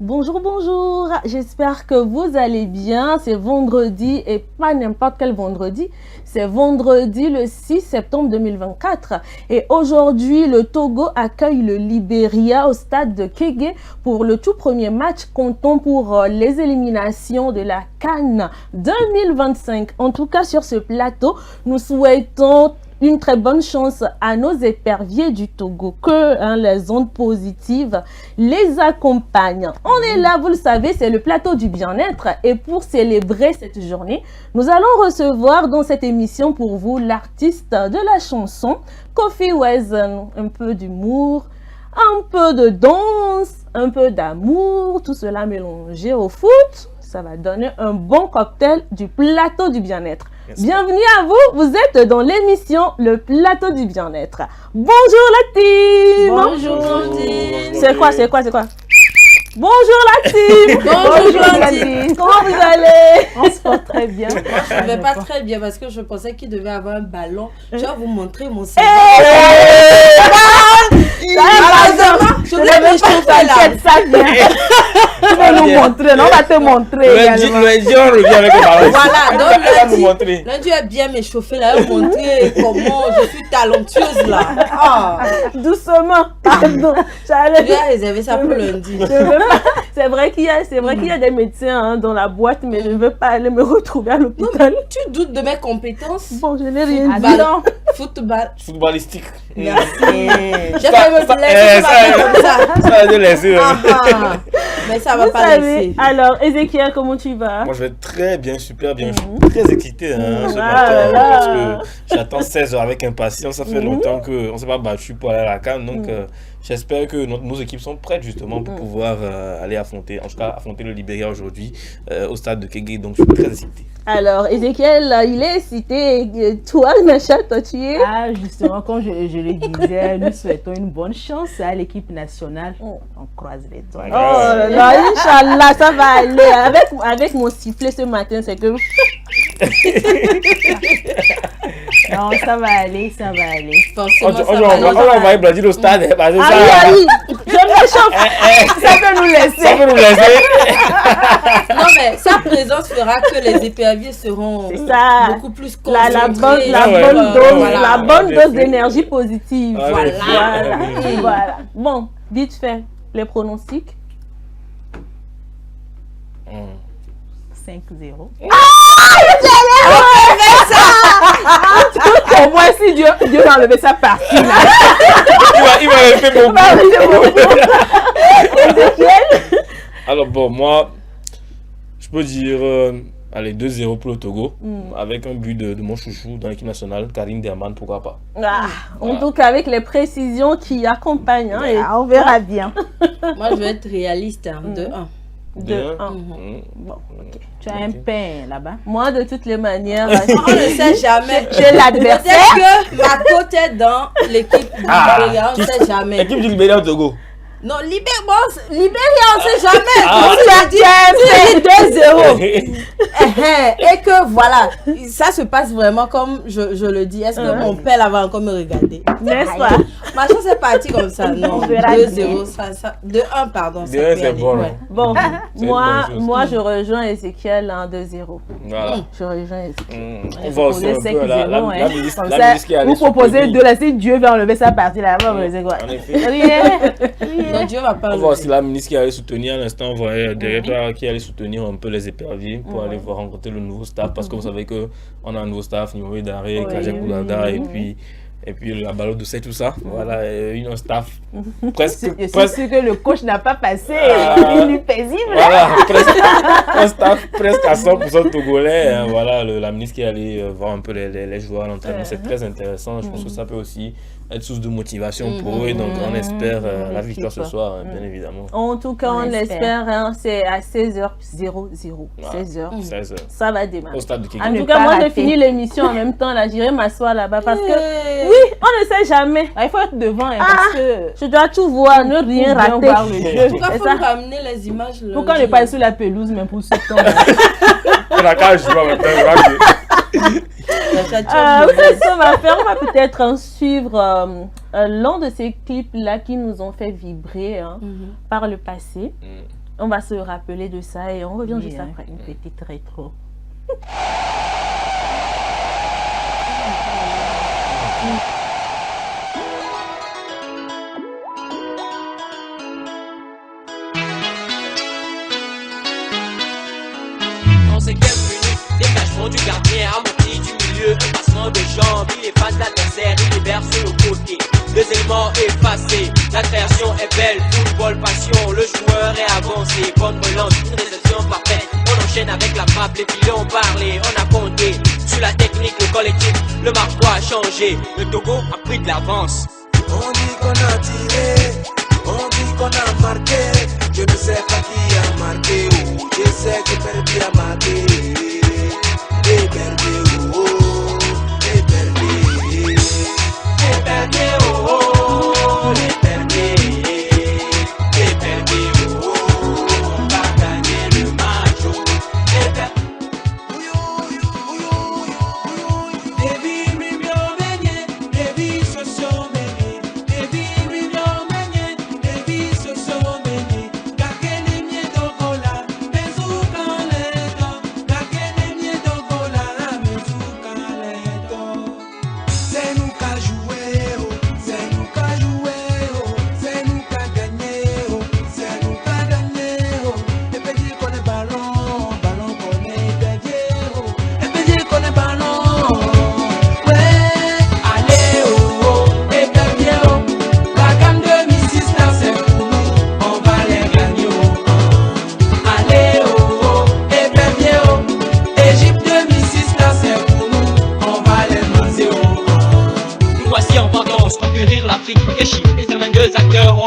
Bonjour, bonjour, j'espère que vous allez bien. C'est vendredi et pas n'importe quel vendredi. C'est vendredi le 6 septembre 2024 et aujourd'hui le Togo accueille le Libéria au stade de Kégué pour le tout premier match comptant pour les éliminations de la CAN 2025. En tout cas sur ce plateau, nous souhaitons une très bonne chance à nos éperviers du Togo, que les ondes positives les accompagnent. On est là, vous le savez, c'est le plateau du bien-être et pour célébrer cette journée, nous allons recevoir dans cette émission pour vous l'artiste de la chanson, Kofi Wezen. Un peu d'humour, un peu de danse, un peu d'amour, tout cela mélangé au foot. Ça va donner un bon cocktail du plateau du bien-être. Bienvenue à vous, vous êtes dans l'émission Le Plateau du Bien-être. Bonjour la team. Bonjour. C'est quoi Bonjour la team. Bonjour la team. Comment vous allez? On se porte très bien. Moi, je ne vais pas très bien parce que je pensais qu'il devait avoir un ballon. Je vais vous montrer mon CV. Je vais m'échauffer là. Ça vient. Tu vas nous montrer, non? On va te montrer. Lundi, on revient avec le ballon. Voilà, donc Elle va nous montrer. lundi, je vais bien m'échauffer là. Je vais vous montrer comment je suis talentueuse là. Ah. Doucement, pardon. Je vais réserver ça pour lundi. C'est vrai qu'il y a des médecins dans la boîte, mais je ne veux pas aller me retrouver à l'hôpital. Tu doutes de mes compétences? Bon, je n'ai rien dit. Ballon, football. Footballistique. Merci. J'ai failli me laisser comme ça. Ça va te laisser. Mais ça va Vous pas savez, laisser. alors, Ézéchiel, comment tu vas? Moi, je vais très bien, super bien. Je suis très excité ce là matin là. parce que j'attends 16 heures avec impatience. Ça fait longtemps qu'on ne s'est pas battu pour aller à la CAN. Donc, j'espère que nos équipes sont prêtes justement pour pouvoir aller affronter le Libéria aujourd'hui au stade de Kégué. Donc, je suis très excité. Alors, Ézéchiel, il est cité. Toi, Nacha, toi, tu es? Ah, justement, comme je le disais, nous souhaitons une bonne chance à l'équipe nationale. On croise les doigts. Oh là là, Inch'Allah, ça va aller. Avec mon sifflet ce matin, c'est que... Non, ça va aller, ça va aller. Forcément, ça On va va envoyer Bladil au stade. Parce que Aïe, je me chauffe. Ça peut nous laisser. ça peut nous laisser. Non, mais sa présence fera que les éperviers seront Ça. beaucoup plus La concentrés. bonne dose d'énergie positive. Ah, Voilà. oui. Voilà. Bon, vite fait, les pronostics. 5-0. Au moins, si Dieu va enlever sa partie là. Il va rester beaucoup. Alors bon, moi, je peux dire allez, 2-0 pour le Togo, avec un but de mon chouchou dans l'équipe nationale, Karim Diamant, pourquoi pas. En tout cas, avec les précisions qui accompagnent. Hein, et On verra bien. Moi, je vais être réaliste. 2-1. 2-1. Bon, tu as un pain là-bas. Moi, de toutes les manières, On ne sait jamais. j'ai l'adversaire. Peut-être que ma côte est dans l'équipe du Libéria, on ne sait jamais. L'équipe du Libéria au Togo. Non, Libéria, on ne sait jamais. Ah. Tu dis 2-0. Et que voilà, ça se passe vraiment comme je le dis. Est-ce que mon père là va encore me regarder? N'est-ce pas? Ma chance est partie comme ça. Non, verra 2-0. 2-1, pardon. ça 2-1, peut c'est aller, bon. ouais. Bon, C'est une moi, bonne chose. moi, je rejoins Ézéchiel en 2-0. Voilà. Je rejoins Ézéchiel. On va aussi un peu la ministre Comme la ça, ministre qui est allée vous proposez soutenir. de laisser Dieu va enlever sa partie là-bas. Vous quoi? En effet. Rien. Non, Dieu va pas On le voit aussi la ministre qui allait soutenir à l'instant, on voyait derrière toi qui allait soutenir un peu les éperviers pour aller voir rencontrer le nouveau staff parce que vous savez qu'on a un nouveau staff, Nimoué Daré, Kaja Koulada et puis la Ballot de tout ça. Voilà, un staff presque. Je suis sûr que le coach n'a pas passé une nuit paisible. Voilà, un staff presque à 100% togolais. Hein, voilà, la ministre qui est allée voir un peu les joueurs à l'entraînement, c'est très intéressant. Je pense que ça peut aussi être source de motivation pour eux. Donc on espère la victoire ce soir, hein, bien évidemment. En tout cas, on espère. l'espère. Hein, c'est à 16h00. 16h. 16 heures. Ça va démarrer. Au stade de Kéké. Ah, En ne tout cas, pas moi, je rater. finis l'émission en même temps. Là, j'irai m'asseoir là-bas parce que, oui, on ne sait jamais. Il faut être devant hein, parce que Je dois tout voir, ne rien bien rater. voir le jeu. Pourquoi C'est faut ça. nous ramener les images là? Pourquoi ne pas être sur la pelouse même pour ce temps? On a qu'à jouer en même temps. La chatte, Vous savez ce qu'on va faire? On va peut-être suivre l'un de ces clips-là qui nous ont fait vibrer hein, par le passé. On va se rappeler de ça et on revient juste après. Une petite rétro. En 5e minute, dégagement du gardien, amorti du milieu, un passement de jambes, il efface l'adversaire, il libère sur le côté. Deux éléments effacés, la création est belle, football passion, le joueur est avancé, bonne relance, une réception parfaite, on enchaîne avec la frappe, les filets ont parlé, on a compté, sur la technique, le collectif, le marquois a changé, le Togo a pris de l'avance. On dit qu'on a tiré, on dit qu'on a marqué, je ne sais pas qui a marqué, ou je sais que Perdi a marqué, et Perdi, oh, et Perdi, et Perdi, oh, et Perdi, et Perdi, oh, on va gagner le match, oh, et Perdi.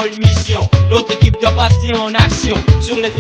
Une mission, notre équipe doit passer en action sur les...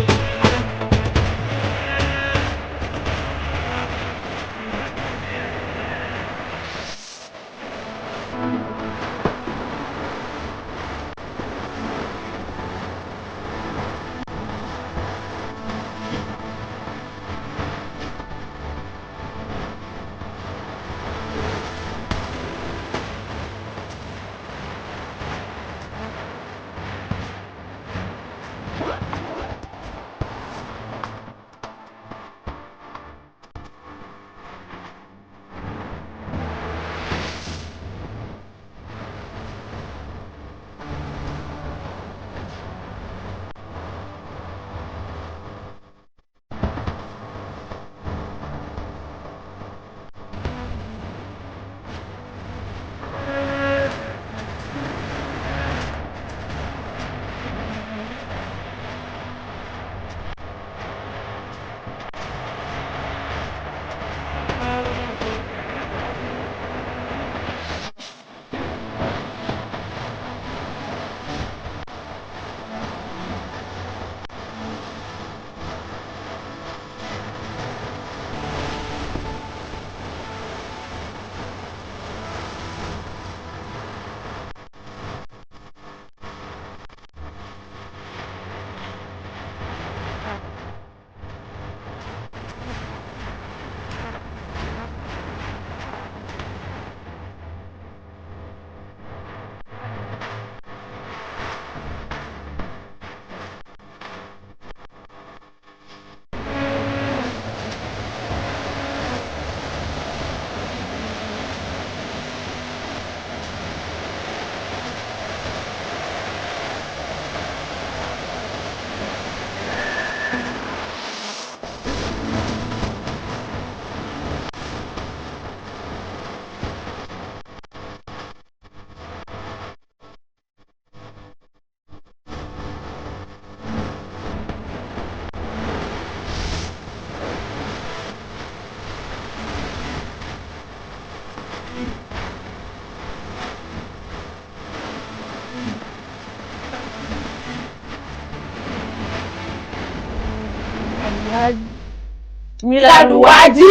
Milad Wadi.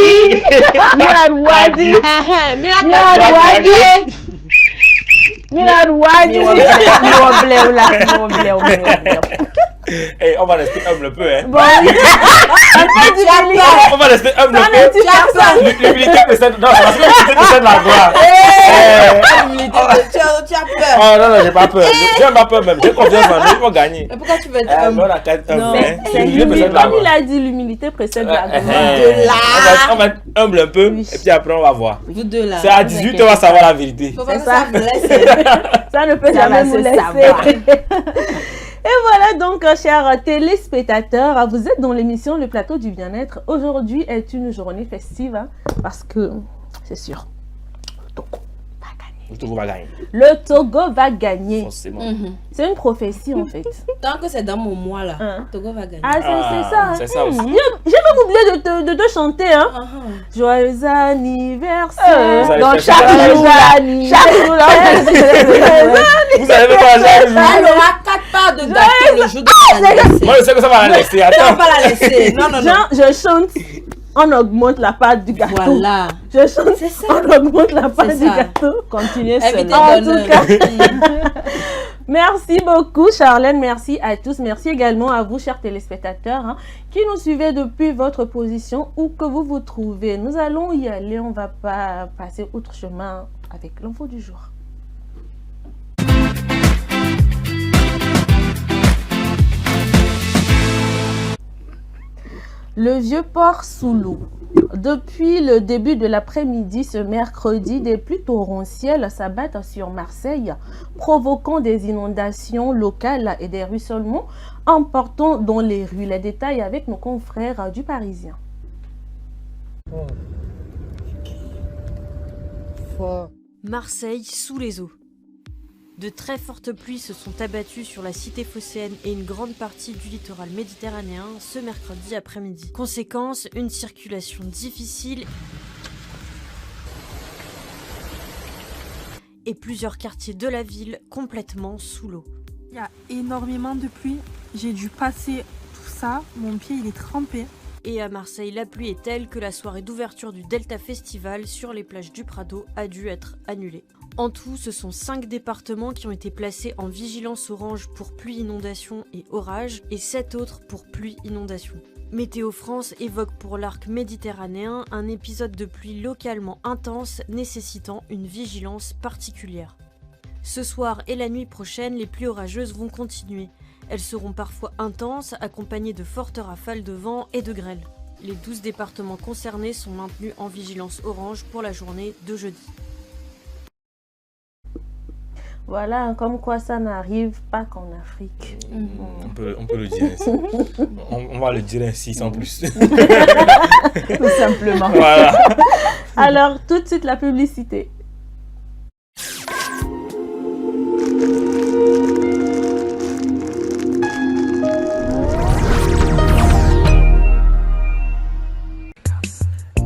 Milad Wadi. Hey, on va rester humble un peu, hein. Bon, On va rester humble un peu. Tu as peur. L'humilité précède. Non, c'est parce que l'humilité précède la gloire. Tu as peur. Oh non, j'ai pas peur. J'ai pas peur même. J'ai confiance en nous, ils vont gagner. Mais pourquoi tu veux être Non, humble? la carte humble. Non, hein. c'est L'humilité l'humilité. précède la Comme il gloire. a dit, l'humilité précède la gloire. De là. On va être humble un peu. Oui. Et puis après, on va voir. Vous deux là. C'est à 18 on va savoir la vérité. Faut pas C'est que ça ça. blesse. Ça ne peut Ça jamais va nous se laisser. savoir. Et voilà donc, chers téléspectateurs, vous êtes dans l'émission Le Plateau du Bien-être. Aujourd'hui est une journée festive, hein, parce que c'est sûr, le Togo va gagner. Le Togo va gagner. Le Togo va gagner. Forcément. C'est une prophétie en fait. Tant que c'est dans mon mois là, Hein. Togo va gagner. Ah, c'est ça. c'est ça aussi. J'ai même oublié de te chanter, hein. Joyeux anniversaire. Vous allez Dans faire chaque ça. jour, chaque jour, Vous savez même pas chaque jour. Elle aura 4 parts de gâteau le jour de son anniversaire. Moi, je sais que ça va la laisser. On va Attends. pas la laisser. Non, non, non. Genre, je chante, on augmente la part du gâteau. Voilà. Je chante, C'est ça. on augmente la part C'est du ça. gâteau. Continuez Invité En seulement. tout d'honneur. Merci beaucoup, Charlène. Merci à tous. Merci également à vous, chers téléspectateurs, hein, qui nous suivez depuis votre position, où que vous vous trouvez. Nous allons y aller. On ne va pas passer outre chemin avec l'info du jour. Le Vieux-Port sous l'eau. Depuis le début de l'après-midi ce mercredi, des pluies torrentielles s'abattent sur Marseille, provoquant des inondations locales et des ruissellements importants dans les rues. Les détails avec nos confrères du Parisien. Marseille sous les eaux. De très fortes pluies se sont abattues sur la cité phocéenne et une grande partie du littoral méditerranéen ce mercredi après-midi. Conséquence, une circulation difficile et plusieurs quartiers de la ville complètement sous l'eau. Il y a énormément de pluie. J'ai dû passer tout ça. Mon pied, il est trempé. Et à Marseille, la pluie est telle que la soirée d'ouverture du Delta Festival sur les plages du Prado a dû être annulée. En tout, ce sont 5 départements qui ont été placés en vigilance orange pour pluie, inondation et orage, et 7 autres pour pluie, inondation. Météo France évoque pour l'arc méditerranéen un épisode de pluie localement intense nécessitant une vigilance particulière. Ce soir et la nuit prochaine, les pluies orageuses vont continuer. Elles seront parfois intenses, accompagnées de fortes rafales de vent et de grêle. Les 12 départements concernés sont maintenus en vigilance orange pour la journée de jeudi. Voilà, comme quoi ça n'arrive pas qu'en Afrique. On peut le dire ainsi. On va le dire ainsi sans plus. Tout simplement. Voilà. Alors, tout de suite la publicité.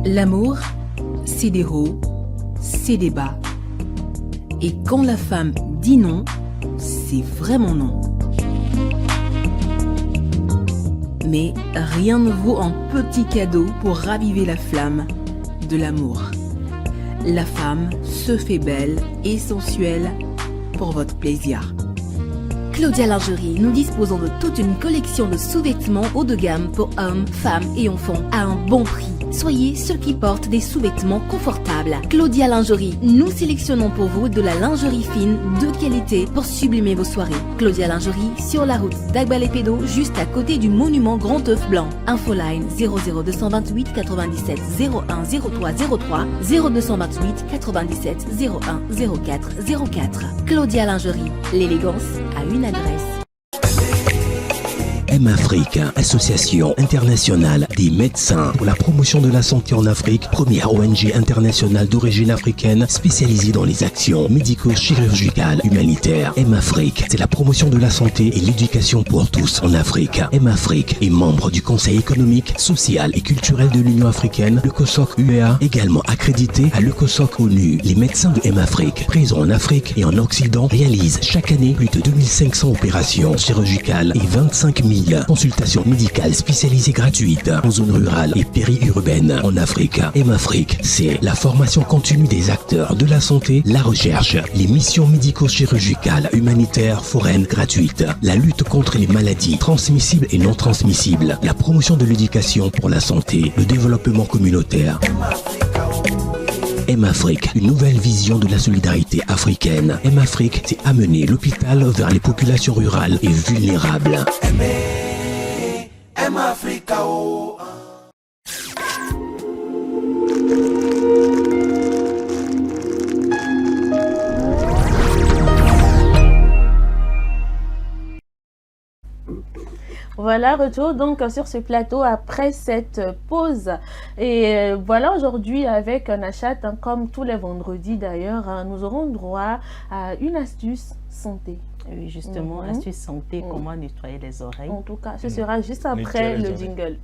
L'amour, c'est des hauts, c'est des bas. Et quand la femme dit non, c'est vraiment non. Mais rien ne vaut un petit cadeau pour raviver la flamme de l'amour. La femme se fait belle et sensuelle pour votre plaisir. Claudia Lingerie, nous disposons de toute une collection de sous-vêtements haut de gamme pour hommes, femmes et enfants à un bon prix. Soyez ceux qui portent des sous-vêtements confortables. Claudia Lingerie, nous sélectionnons pour vous de la lingerie fine de qualité pour sublimer vos soirées. Claudia Lingerie, sur la route d'Agbalépédo, juste à côté du monument Grand œuf blanc. Infoline 00228 97 01 03 03 0228 97 01 04 04. Claudia Lingerie, l'élégance à une adresse. M-Afrique, association internationale des médecins pour la promotion de la santé en Afrique, première ONG internationale d'origine africaine spécialisée dans les actions médico-chirurgicales humanitaires. M-Afrique, c'est la promotion de la santé et l'éducation pour tous en Afrique. M-Afrique est membre du Conseil économique, social et culturel de l'Union africaine, le COSOC UEA, également accrédité à le COSOC ONU. Les médecins de M-Afrique, présents en Afrique et en Occident, réalisent chaque année plus de 2500 opérations chirurgicales et 25 000 domicile. Consultation médicale spécialisée gratuite en zone rurale et périurbaine en Afrique. M-Afrique, c'est la formation continue des acteurs de la santé, la recherche, les missions médico-chirurgicales, humanitaires, foraines gratuites, la lutte contre les maladies transmissibles et non transmissibles, la promotion de l'éducation pour la santé, le développement communautaire. M-Afrique, une nouvelle vision de la solidarité africaine. M-Afrique, c'est amener l'hôpital vers les populations rurales et vulnérables. M-Africa, oh. Voilà, retour donc sur ce plateau après cette pause. Et voilà, aujourd'hui avec Nachat, comme tous les vendredis d'ailleurs, nous aurons droit à une astuce santé. Oui, justement, astuce santé, comment nettoyer les oreilles. En tout cas, ce sera juste après le jingle.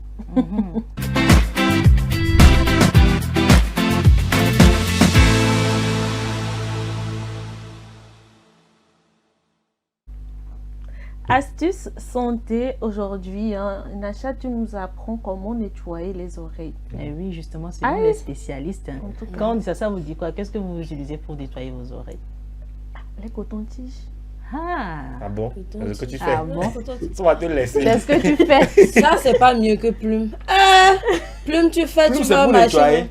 Astuce santé aujourd'hui, Nachat, tu nous apprends comment nettoyer les oreilles. Oui, justement, c'est nous les spécialistes. Quand on dit ça, ça vous dit quoi? Qu'est-ce que vous utilisez pour nettoyer vos oreilles? Les cotons-tiges. Ah bon? C'est ce que tu fais? Ah bon? On va te laisser. C'est ce que tu fais. Ça, c'est pas mieux que Plume. Plume, tu fais, Plume, tu c'est vas pour nettoyer.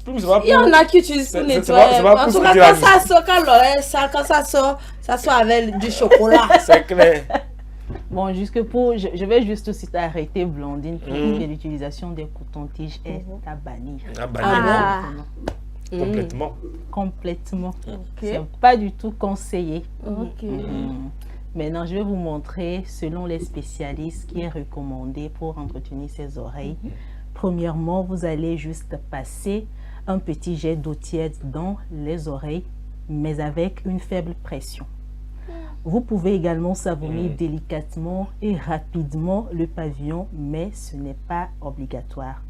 Il y en a qui utilisent pour nettoyer. En tout cas, quand ça sort, quand l'oreille sale, quand ça sort avec du chocolat. C'est clair. Bon, jusque pour, je vais juste aussi t'arrêter, Blondine, pour dire que l'utilisation des cotons-tiges est à bannir. À bannir. Complètement. Complètement. C'est pas du tout conseillé. Maintenant, je vais vous montrer, selon les spécialistes, ce qui est recommandé pour entretenir ses oreilles. Premièrement, vous allez juste passer un petit jet d'eau tiède dans les oreilles, mais avec une faible pression. Vous pouvez également savonner délicatement et rapidement le pavillon, mais ce n'est pas obligatoire.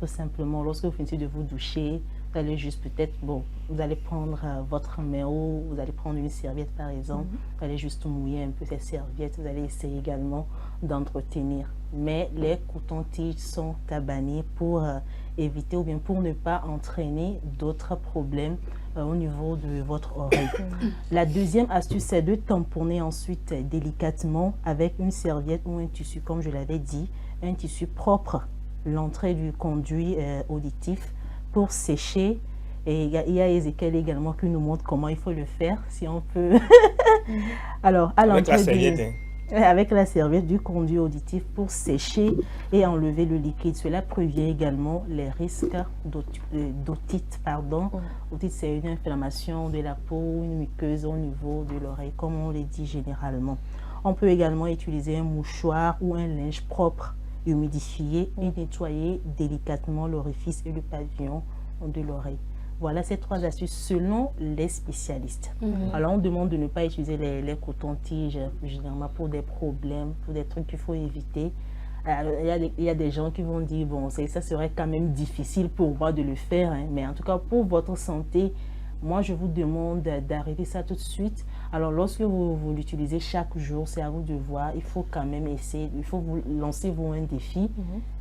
Tout simplement, lorsque vous finissez de vous doucher, vous allez juste peut-être, bon, vous allez prendre votre main ou vous allez prendre une serviette par exemple, vous allez juste mouiller un peu cette serviette, vous allez essayer également d'entretenir. Mais les cotons-tiges sont à bannir pour éviter ou bien pour ne pas entraîner d'autres problèmes au niveau de votre oreille. La deuxième astuce, c'est de tamponner ensuite délicatement avec une serviette ou un tissu, comme je l'avais dit, un tissu propre, l'entrée du conduit auditif pour sécher. Et il y a Ezekiel également qui nous montre comment il faut le faire, si on peut. Alors, à l'entrée avec la serviette du conduit auditif pour sécher et enlever le liquide. Cela prévient également les risques d'otite. Otite, c'est une inflammation de la peau, une muqueuse au niveau de l'oreille, comme on le dit généralement. On peut également utiliser un mouchoir ou un linge propre, humidifié et nettoyer délicatement l'orifice et le pavillon de l'oreille. Voilà ces trois astuces selon les spécialistes. Alors, on demande de ne pas utiliser les cotons-tiges généralement pour des problèmes, pour des trucs qu'il faut éviter. Il y a des gens qui vont dire, bon, ça serait quand même difficile pour moi de le faire, hein, mais en tout cas, pour votre santé, moi, je vous demande d'arrêter ça tout de suite. Alors, lorsque vous l'utilisez chaque jour, c'est à vous de voir. Il faut quand même essayer, il faut vous lancer un défi.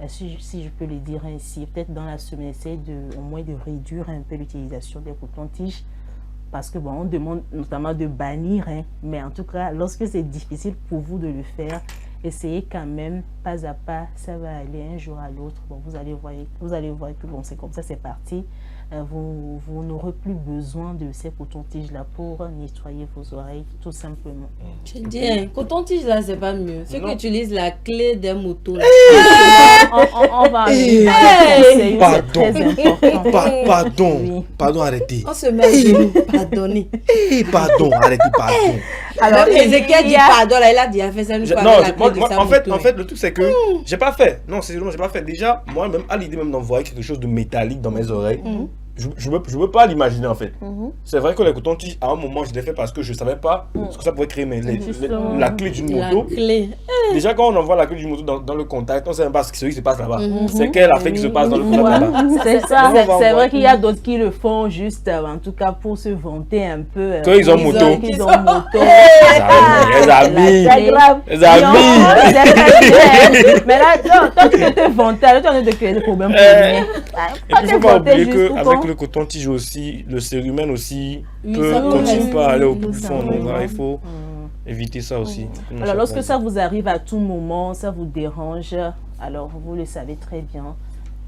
Si je peux le dire ainsi, peut-être dans la semaine, essayez au moins de réduire un peu l'utilisation des cotons-tiges. Parce que, bon, on demande notamment de bannir, hein, mais en tout cas, lorsque c'est difficile pour vous de le faire, essayez quand même, pas à pas, ça va aller un jour à l'autre. Bon, vous allez voir que bon, c'est comme ça, c'est parti. Vous n'aurez plus besoin de ces cotons-tiges-là pour nettoyer vos oreilles, tout simplement. Je dis, hein, coton-tige-là, c'est pas mieux. Ceux qui utilisent la clé des motos. Là. On va Pardon, arrêtez. On se met à genoux, pardonnez. Pardon, arrêtez, pardon. Alors, Ezekiel dit pardon, là, il a dit, fait ça une fois. En fait, le truc, c'est que j'ai pas fait. Non, c'est j'ai pas fait. Déjà, moi-même, à l'idée même d'envoyer quelque chose de métallique dans mes oreilles, je veux pas l'imaginer, en fait. C'est vrai que les cotons-tiges, à un moment, je l'ai fait parce que je savais pas ce que ça pouvait créer, mais la clé d'une moto. Déjà, quand on envoie la queue du moto dans le contact, on ne sait même pas ce qui se passe là-bas. C'est quelle affaire qui se passe dans le contact là-bas. C'est ça. C'est vrai qu'il y a d'autres qui le font juste, en tout cas, pour se vanter un peu. Quand ils ont moto. Ils ont moto. Les amis. C'est grave. Les amis. Mais là, toi, tu peux te vanter. Là, tu as envie de créer des problèmes pour rien. Et puis, il ne faut pas oublier qu'avec le coton-tige aussi, le cérumen aussi peut continuer pas à aller au bout du fond. Donc, il faut éviter ça aussi. Alors, lorsque ça vous arrive à tout moment, ça vous dérange, alors vous le savez très bien.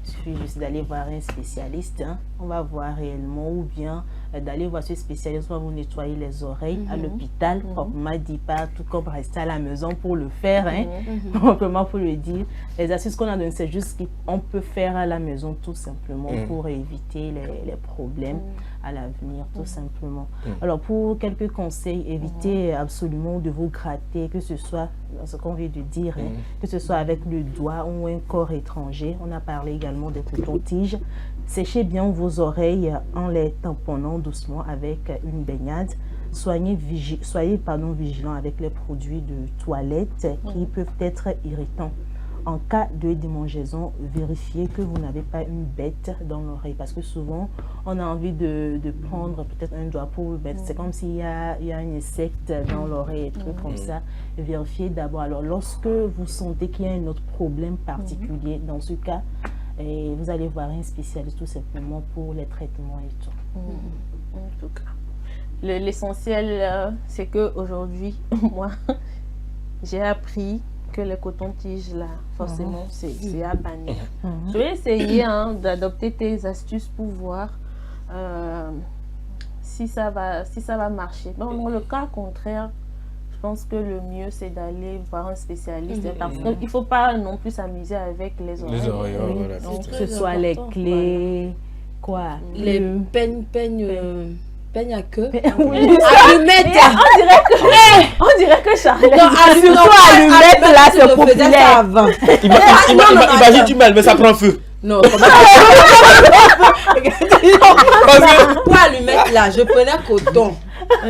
Il suffit juste d'aller voir un spécialiste. On va voir réellement, ou bien d'aller voir ce spécialiste, on va vous nettoyer les oreilles à l'hôpital. On m'a dit pas tout comme rester à la maison pour le faire. Comment pour le dire. Les astuces qu'on a données, c'est juste qu'on peut faire à la maison tout simplement pour éviter les problèmes à l'avenir, tout simplement. Alors, pour quelques conseils, évitez absolument de vous gratter, que ce soit, ce qu'on vient de dire, que ce soit avec le doigt ou un corps étranger. On a parlé également des cotons-tiges. Séchez bien vos oreilles en les tamponnant doucement avec une baignade. Soyez vigilant avec les produits de toilette qui peuvent être irritants. En cas de démangeaison, vérifiez que vous n'avez pas une bête dans l'oreille, parce que souvent on a envie de prendre peut-être un doigt pour le mettre. C'est comme s'il y a un insecte dans l'oreille, des trucs comme ça. Vérifiez d'abord. Alors lorsque vous sentez qu'il y a un autre problème particulier, dans ce cas, vous allez voir un spécialiste tout simplement pour les traitements et tout. En tout cas, l'essentiel, c'est qu'aujourd'hui, moi, j'ai appris que les cotons-tiges là, forcément, c'est à bannir. Je vais essayer d'adopter tes astuces pour voir si ça va marcher. Bon, dans le cas contraire, je pense que le mieux c'est d'aller voir un spécialiste parce qu'il ne faut pas non plus s'amuser avec les oreilles. Les oreilles, voilà. Donc, que ce soit les clés, quoi, les peignes à queue. Allumettes. On dirait que Charlotte. Allumettes là, c'est populaire. Imagine, tu mets, mais ça prend feu. Non, comment pour allumettes là, je prenais coton.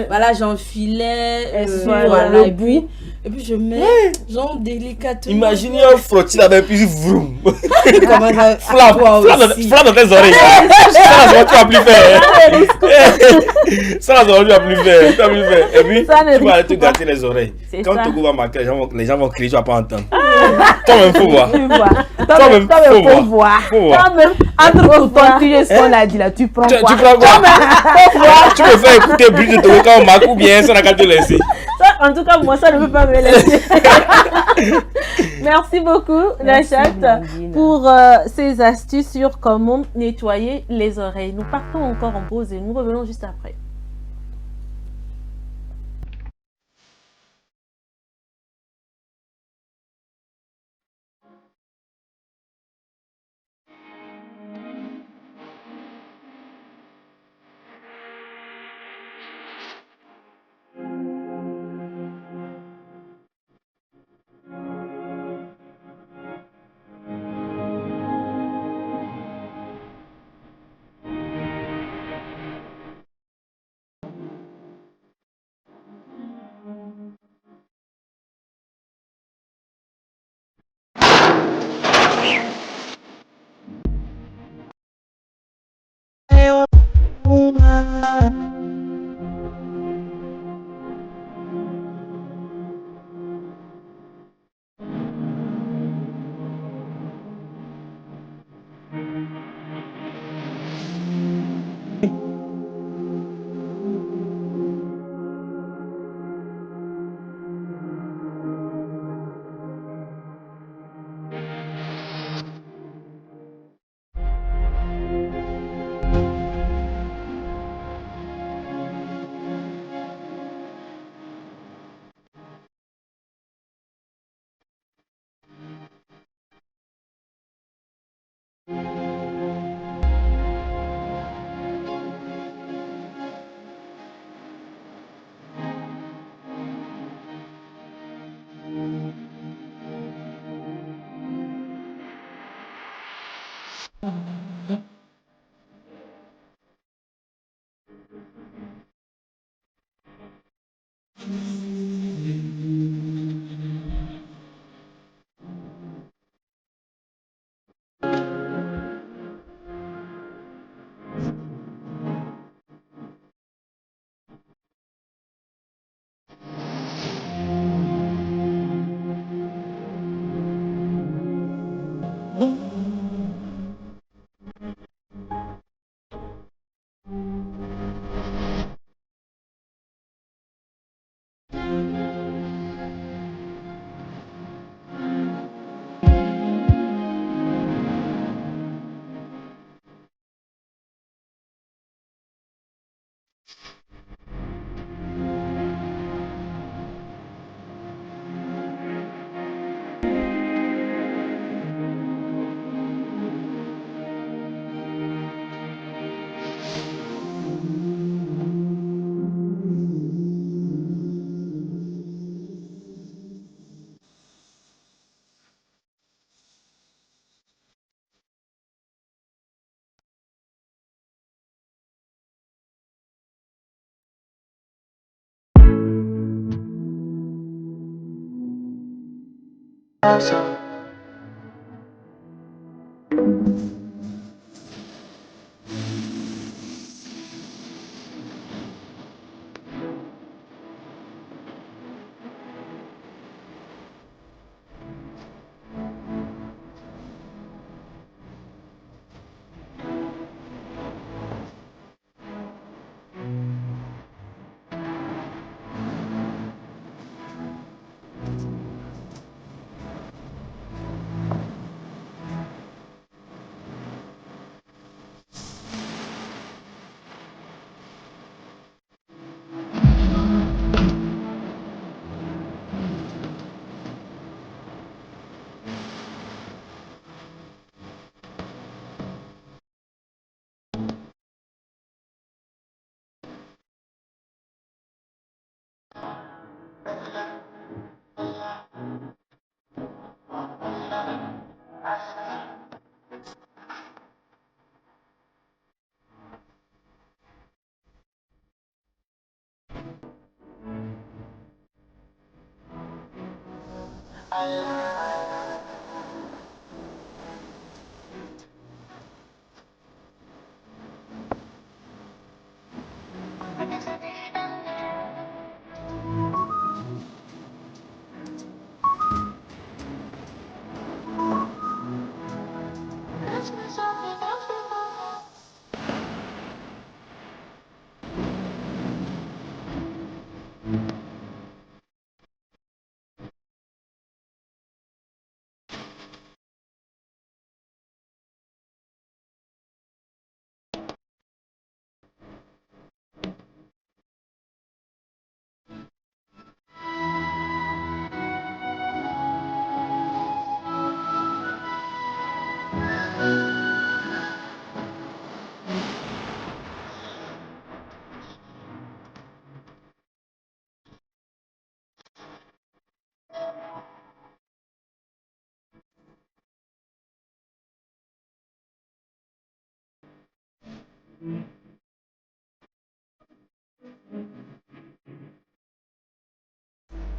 Voilà, j'enfilais le bout. Et puis je mets, genre délicatement. Imagine un frottis là-bas, puis vroom. Comment ça flamme dans tes oreilles. Ça, tu vas plus faire. Ça, tu vas plus faire. Et puis, tu vas aller te gâter les oreilles. Quand Togo va marquer, les gens vont crier, tu vas pas entendre. Toi-même, faut voir. Toi-même, faut voir. Toi-même, entre cotons-tiges et ce qu'on a dit là, tu prends quoi? Tu prends quoi? Tu peux faire écouter le bruit de Togo quand on marque ou bien ça n'a qu'à te laisser. En tout cas, moi, ça ne peut pas me laisser. Merci beaucoup, Nachat, pour ces astuces sur comment nettoyer les oreilles. Nous partons encore en pause et nous revenons juste après.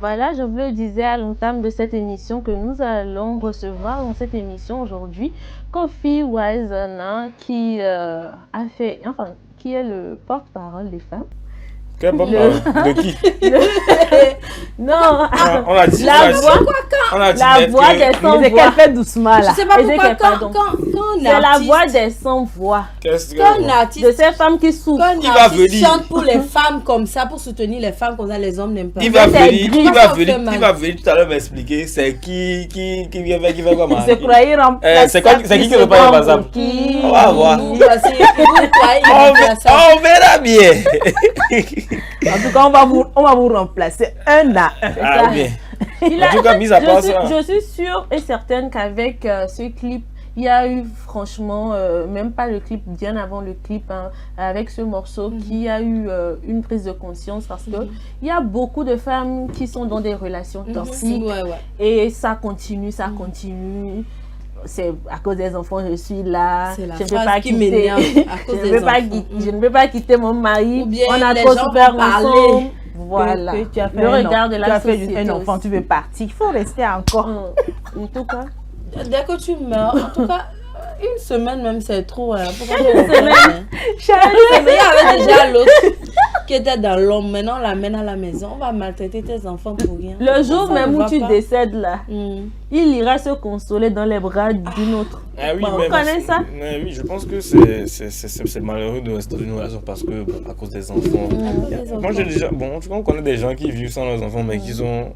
Voilà, je vous le disais à l'entame de cette émission que nous allons recevoir dans cette émission aujourd'hui Kofi Waisana qui qui est le porte-parole des femmes. Quel porte-parole de qui? Non, on a dit la voix des sans-voix. Fait doucement là. Je sais pas pourquoi quand c'est la voix des sans-voix. Quand un artiste de ces femmes qui souffrent. Quand un artiste chante pour les femmes comme ça, pour soutenir les femmes comme ça, les hommes n'aiment pas. Il va venir tout à l'heure m'expliquer c'est qui vient faire comment. Se croyait remplaçable. C'est qui ne veut pas remplaçable? On va voir. On verra bien. En tout cas, on va vous remplacer un à un. Ah bien. En tout cas, mis à part ça. Je suis sûre et certaine qu'avec ce clip, il y a eu franchement, même pas le clip, bien avant le clip, hein, avec ce morceau, qu'il y a eu une prise de conscience parce que il y a beaucoup de femmes qui sont dans des relations toxiques et ça continue, c'est à cause des enfants je suis là, je ne peux pas quitter, je ne peux pas quitter mon mari, on a trop souffert ensemble. Voilà, que tu as fait le regard de la société. Tu as fait un enfant, tu veux partir, il faut rester encore. En tout cas, dès que tu meurs, en tout cas, une semaine même c'est trop. Pourquoi une semaine? Il y avait déjà l'autre qui était dans l'homme, maintenant on l'amène à la maison, on va maltraiter tes enfants pour rien. Le jour même où tu décèdes là, il ira se consoler dans les bras d'une autre. Ah oui, vous connaissez ça? Oui, je pense que c'est malheureux de rester dans une relation parce que à cause des enfants. Moi j'ai déjà, on connaît des gens qui vivent sans leurs enfants mais qui sont,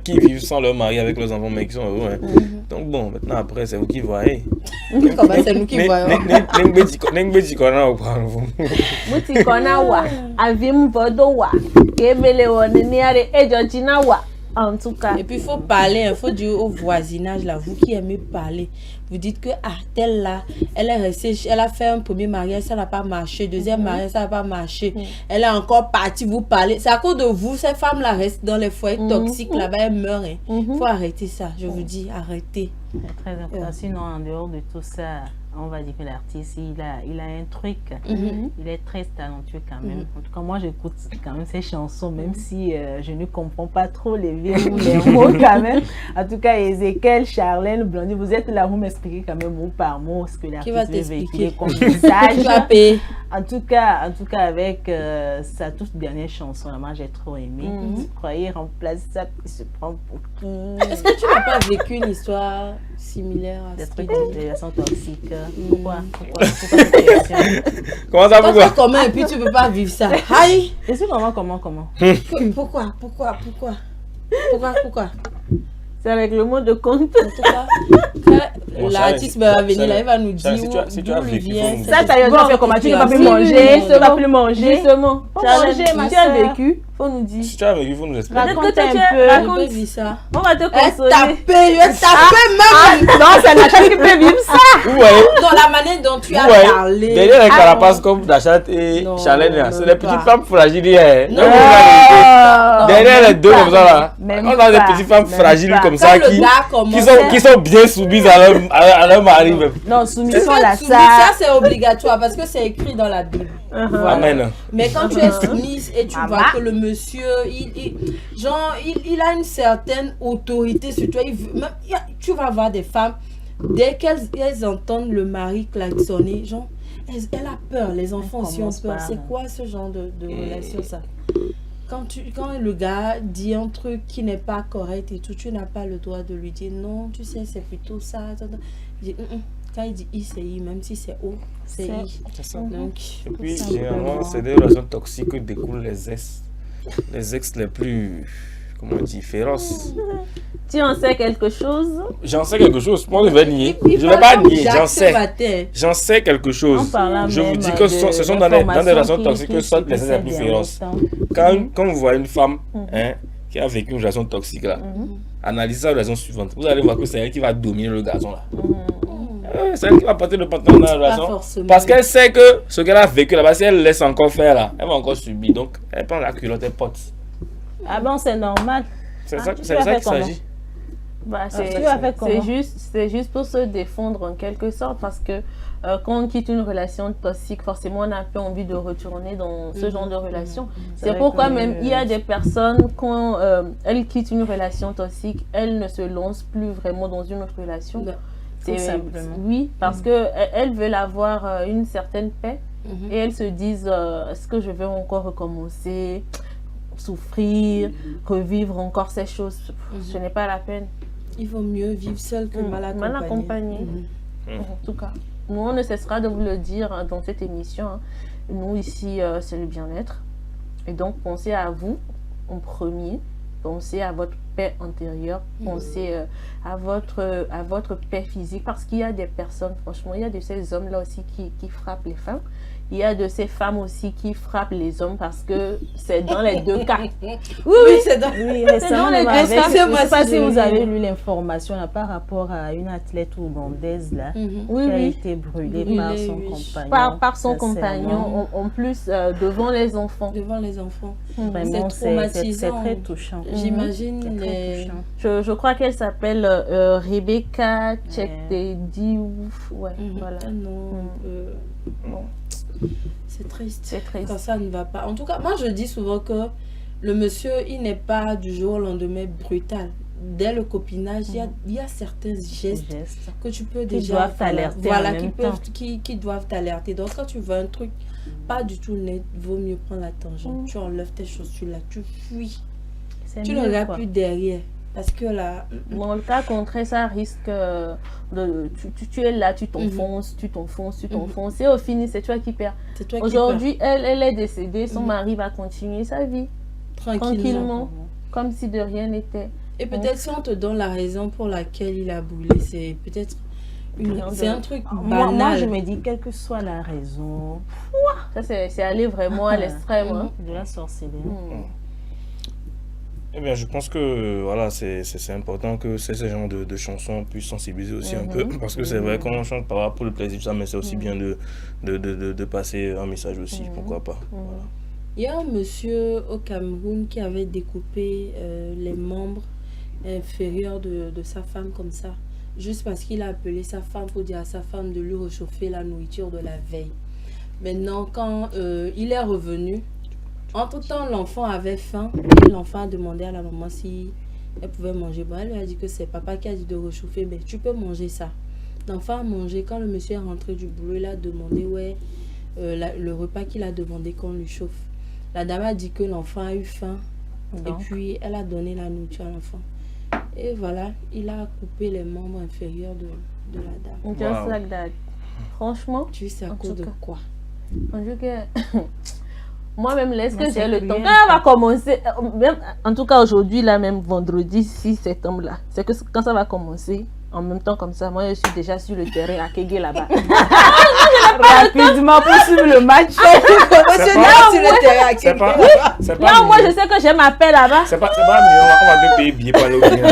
qui vivent sans leur mari avec leurs enfants mais qui sont heureux. Donc bon, maintenant après c'est vous qui voyez. Comment c'est nous qui voyons? En tout cas. Et puis il faut parler, il faut dire au voisinage là, vous qui aimez parler. Vous dites que telle là, elle est restée, elle a fait un premier mariage, ça n'a pas marché, deuxième mariage, ça n'a pas marché. Elle est encore partie, vous parlez. C'est à cause de vous, ces femmes là restent dans les foyers toxiques là-bas, elles meurent. Il faut arrêter ça, je vous dis, arrêtez. C'est très important. Sinon, en dehors de tout ça, on va dire que l'artiste, il a un truc. Il est très talentueux quand même. En tout cas, moi, j'écoute quand même ses chansons, même si je ne comprends pas trop les virgules, les mots quand même. En tout cas, Ezekiel, Charlène, Blondie, vous êtes là, vous m'expliquez quand même mot par mot ce que l'artiste veut véhiculer comme message. Tu vas payer. En tout cas, avec sa toute dernière chanson, là, moi, j'ai trop aimé. Tu croyais remplacer ça, il se prend pour qui? Est-ce que tu n'as pas vécu une histoire similaire à des ce trucs qu'il dit? de relations toxiques? Pourquoi cette question? Comment ça, pourquoi? Comment et puis tu peux pas vivre ça? Aïe! Et c'est comment? Pourquoi? C'est avec le mot de compte. En tout cas, Bon, l'artiste va venir là, il va nous Charles, dire si tu as d'où il vécu, vient. faut- Ça, tu as fait comment? Tu n'as pas pu Oui, manger, oui, tu n'as pas pu manger. Justement, Faut Charlène, manger, ma tu as soeur. vécu, faut nous dire. Si tu as vécu, il faut nous expliquer. Peut-être que Raconte tu un as peu. Je peux vivre ça. On va te Elle consoler. tapé même. Non, c'est la chaîne qui peut vivre ça. Vous voyez? Dans la manière dont tu as Ouais. parlé. Derrière les carapaces comme Dachat et Non, Charlène, là, non, c'est les pas. petites femmes fragiles. Hein. Non. Non, derrière les deux comme ça là, Même on a des pas, petites femmes même fragiles pas. comme ça Quand le gars commence. qui sont bien soumises à leur mari même. Non, soumission, Ça, là, ça c'est obligatoire parce que c'est écrit dans la Bible. Voilà. Amen. Mais quand tu es soumise et tu vois que le monsieur, il a une certaine autorité sur toi, tu vas voir des femmes, dès qu'elles entendent le mari klaxonner, genre, elle a peur, les enfants aussi ont peur. C'est quoi ce genre de relation ça? Quand le gars dit un truc qui n'est pas correct et tout, tu n'as pas le droit de lui dire non, tu sais, c'est plutôt ça. Il dit, quand il dit I, c'est I, même si c'est O, c'est I. C'est ça. Donc, Et puis, généralement, c'est des relations toxiques que découlent les ex. Les ex les plus, comment on dit, féroces. Tu en sais quelque chose? J'en sais quelque chose. Moi, je vais nier. Il Je ne vais pas parle nier, comme j'en Jacques sais. Matin. J'en sais quelque chose. En parlant Je vous même dis que ce sont dans des relations toxiques que sont les ex les plus féroces. Quand vous voyez une femme qui a vécu une relation toxique là, analysez sa relation suivante. Vous allez voir que c'est elle qui va dominer le gazon là. C'est elle qui va porter le pantalon dans la relation. forcément. Parce qu'elle sait que ce qu'elle a vécu là-bas, si elle laisse encore faire là, elle va encore subir. Donc elle prend la culotte, elle porte. Ah bon, c'est normal. C'est Ah, ça, tu c'est as ça fait qu'il comment? s'agit. Bah, tu as fait comment? c'est juste pour se défendre en quelque sorte parce que quand on quitte une relation toxique, forcément on n'a pas envie de retourner dans ce genre de relation. C'est vrai pourquoi que- même il y a des personnes quand elles quittent une relation toxique, elles ne se lancent plus vraiment dans une autre relation. Non. C'est simplement. oui, parce que elles veulent avoir une certaine paix et elles se disent est-ce que je vais encore recommencer, souffrir, revivre encore ces choses, ce n'est pas la peine. Il vaut mieux vivre seul que mal accompagné. Mal accompagné. En tout cas, nous, on ne cessera de vous le dire dans cette émission. Hein. Nous, ici, c'est le bien-être. Et donc, pensez à vous en premier. Pensez à votre paix intérieure. Pensez à votre paix physique. Parce qu'il y a des personnes, franchement, il y a de ces hommes-là aussi qui frappent les femmes. Il y a de ces femmes aussi qui frappent les hommes parce que c'est dans les deux cas. Oui, c'est dans... Oui, récemment, les même deux avec- cas. je ne sais pas si si je vous lis. avez lu l'information là, par rapport à une athlète ougandaise là, Oui, qui a oui. été brûlée Brûlée, par son oui. compagnon. Par son sincèrement. compagnon, en plus devant les enfants. Devant les enfants. Vraiment, C'est c'est traumatisant. très touchant. J'imagine C'est très les... touchant. Je crois qu'elle s'appelle Rebecca Chekdedi. Ouais, voilà. Ah non, Bon. c'est triste. C'est triste. Quand ça ne va pas. En tout cas, moi je dis souvent que le monsieur, il n'est pas du jour au lendemain brutal. Dès le copinage, il y a certains gestes que tu peux déjà doivent t'alerter voilà, en même temps. qui doivent t'alerter. Donc quand tu vois un truc pas du tout net, vaut mieux prendre la tangente. Tu enlèves tes chaussures là, tu fuis. Tu ne regardes plus derrière. Parce que là... Dans le cas contraire, ça risque de... Tu es là, tu t'enfonces, tu t'enfonces, tu t'enfonces. Et au final, c'est toi qui perds. C'est toi qui Aujourd'hui, elle est décédée, son mari va continuer sa vie. Tranquillement. Comme si de rien n'était. Et peut-être si on te donne la raison pour laquelle il a brûlé, c'est peut-être c'est un truc banal. Moi, je me dis, quelle que soit la raison, ça c'est aller vraiment à l'extrême. Hein. de la sorcellerie. Eh bien, je pense que voilà, c'est important que ce genre de chansons puissent sensibiliser aussi un peu. Parce que c'est vrai qu'on chante pas pour le plaisir, ça, mais c'est aussi bien de passer un message aussi, pourquoi pas. Voilà. Il y a un monsieur au Cameroun qui avait découpé les membres inférieurs de sa femme comme ça. juste parce qu'il a appelé sa femme pour dire à sa femme de lui réchauffer la nourriture de la veille. Maintenant, quand il est revenu, entre-temps, l'enfant avait faim et l'enfant a demandé à la maman si elle pouvait manger. Bon, elle lui a dit que c'est papa qui a dit de réchauffer, mais tu peux manger ça. L'enfant a mangé. Quand le monsieur est rentré du boulot, il a demandé le repas qu'il a demandé qu'on lui chauffe. La dame a dit que l'enfant a eu faim. Et puis, elle a donné la nourriture à l'enfant. Et voilà, il a coupé les membres inférieurs de la dame. Just like that. Franchement. Tu sais à cause de quoi? Moi-même, laisse que j'ai le temps. Quand elle va commencer, même, en tout cas aujourd'hui, là même vendredi 6 septembre, là, c'est que quand ça va commencer, en même temps comme ça, moi je suis déjà sur le terrain à Kégué là-bas. Rapidement pour suivre le match. Non, moi je sais que j'ai ma paix là-bas. C'est pas mieux, on va te payer billet pour aller au Guinée.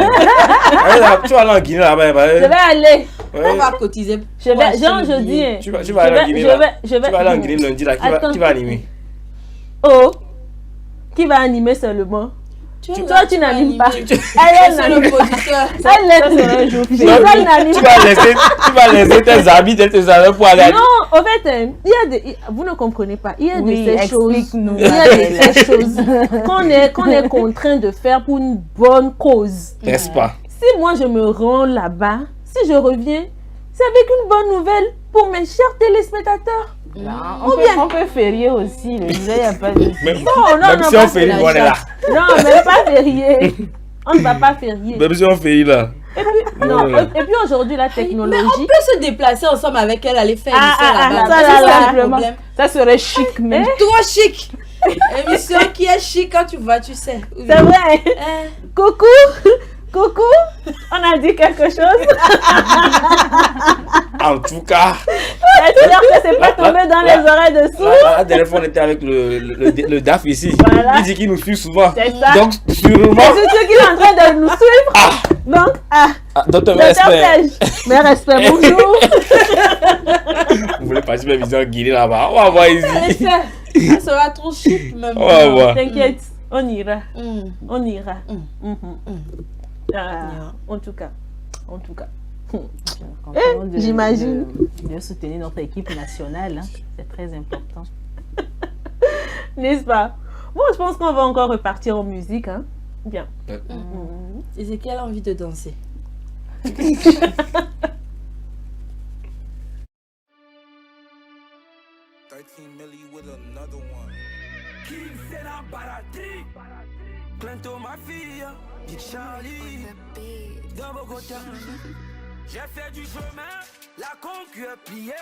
Tu vas aller en Guinée là-bas. Je vais aller. On va cotiser. Je dis. Tu vas aller en Guinée là. Tu vas aller en Guinée lundi là. Qui va animer? Oh, qui va animer seulement? Toi, tu n'animes pas. Elle le producteur. Elle laisse un jour. Tu vas laisser tes habits, tes amis pour aller. Non, en fait, il y a vous ne comprenez pas. Il y a de ces choses. Il y a de ces choses qu'on est contraint de faire pour une bonne cause. N'est-ce pas? Si moi je me rends là-bas, si je reviens, c'est avec une bonne nouvelle pour mes chers téléspectateurs. On peut férier aussi, le jour, il n'y a pas de... Même si on férie, on est là. Non, même pas férier. On ne va pas férier. Même si on férie là. Et puis aujourd'hui, la technologie... Mais on peut se déplacer ensemble avec elle, aller faire une émission là-bas. Ça serait chic même. Trop chic. Émission qui est chic quand tu vois, tu sais. C'est vrai. Coucou. Coucou, on a dit quelque chose. En tout cas, j'espère que c'est pas tombé dans les oreilles de sourds. La dernière fois, on était avec le DAF ici. Voilà. Il dit qu'il nous suit souvent. C'est ça. Donc, sûrement. C'est sûr qu'il est en train de nous suivre. Donc, Docteur respect. Mais respect, bonjour. Vous voulez participer à la vision en Guinée là-bas? On va voir ici. Ça sera trop chic même. On va voir. T'inquiète, on ira. On ira. En tout cas. J'imagine. De soutenir notre équipe nationale, hein. C'est très important. N'est-ce pas? Bon, je pense qu'on va encore repartir en musique. Hein. Bien. Ezekiel a envie de danser. Big Charlie, dans Bogota. J'ai fait du chemin, la concu est pliée,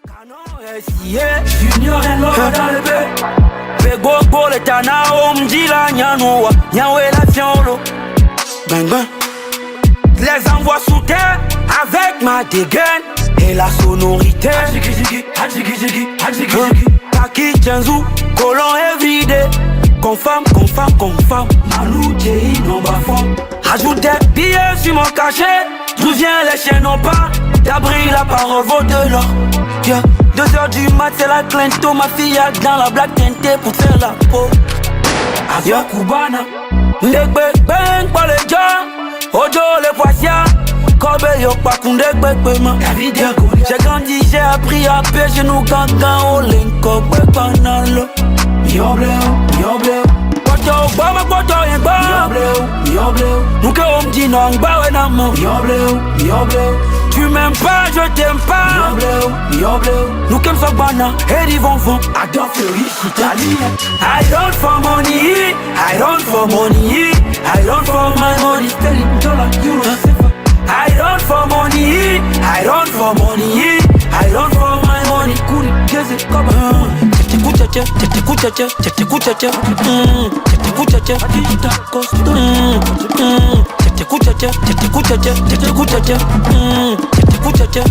canon est scié, Junior est mort dans le bé. Pego pour le tana, on me dit la nyanoua, nyaoué la fiolo. Ben ben, les envoie sous terre avec ma dégaine et la sonorité. Taki Tchenzou, colon est vidé. Confirme, Malou, Jay, non bafon. Ajoute des billets sur mon cachet. D'où vient les chiens n'ont pas d'abri, la parole vaut de l'or. 2h du mat, c'est la Clinton, ma fille a dans la black teintée pour faire la peau. Avia Cubana, les bébés, pas les gens. Odo, les poissons, Kobe, yo, pas koundé, bébé, j'ai grandi, j'ai appris à pêcher, nous gangan, au linko, bébé, banalo. Miobleo, Koto, Bama, Koto, Yengba. Miobleo, nous que on me dit non, Bawe Namo. Miobleo, tu m'aimes pas, je t'aime pas. Miobleo, nous que m'sok bana, Eddie Von Von. Adore Fleury, Italie. I don't for money, I don't for money, I don't for my money. $30 euros, I don't for money, I don't for money, I don't for my money. Kuri, geze, come on.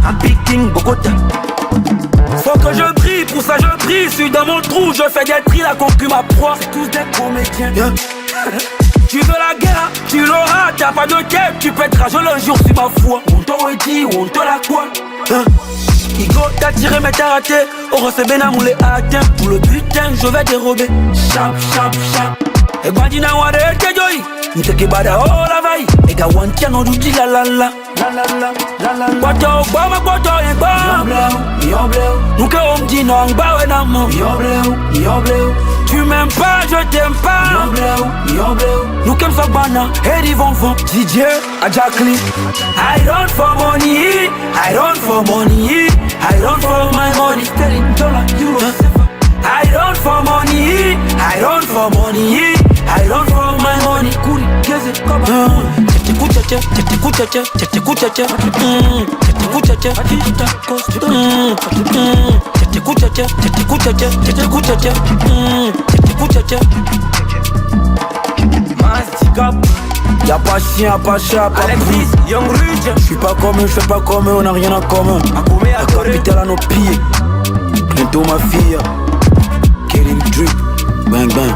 Un big king Bogota. Faut que je brille, pour ça je brille. Suis dans mon trou, je fais des tris, la concu ma proie. C'est tous des comédiens. Tu veux la guerre, tu l'auras, t'as pas de tête, tu pèteras je le jour sur ma foi. On t'aurait dit, on te la quoi. Igo, t'as tiré mais t'as raté. Oro c'est Benamou les atteint. Pour le butin, je vais dérober. Chap. Et Badina Wade Kejoy. Nteke bada oh la vai. Ega wancha no du di la la la. La la la la la. Kwato bama kwato e bam. Yo bleu. Nuke omdi no ngba we na mo. Yo bleu. Tu m'aimes pas, je t'aime pas. Yo bleu. Nous comme ça bana, Eddie Von Von, DJ Ajakli. I run for money, I run for money, I run for my money. Sterling, dollar, euro, I run for money, I run for money, I run for my money. Kuri, geze, kaba. Kuchacha, kuchacha, kuchacha, kuchacha, kuchacha. Masticap, y'a pas chien, pas chat, pas Alexis, Young Ridge. J'suis pas comme eux, j'fais pas comme eux, on a rien en commun. La capitale à nos pieds, bientôt ma fille. Killing drip, bang bang.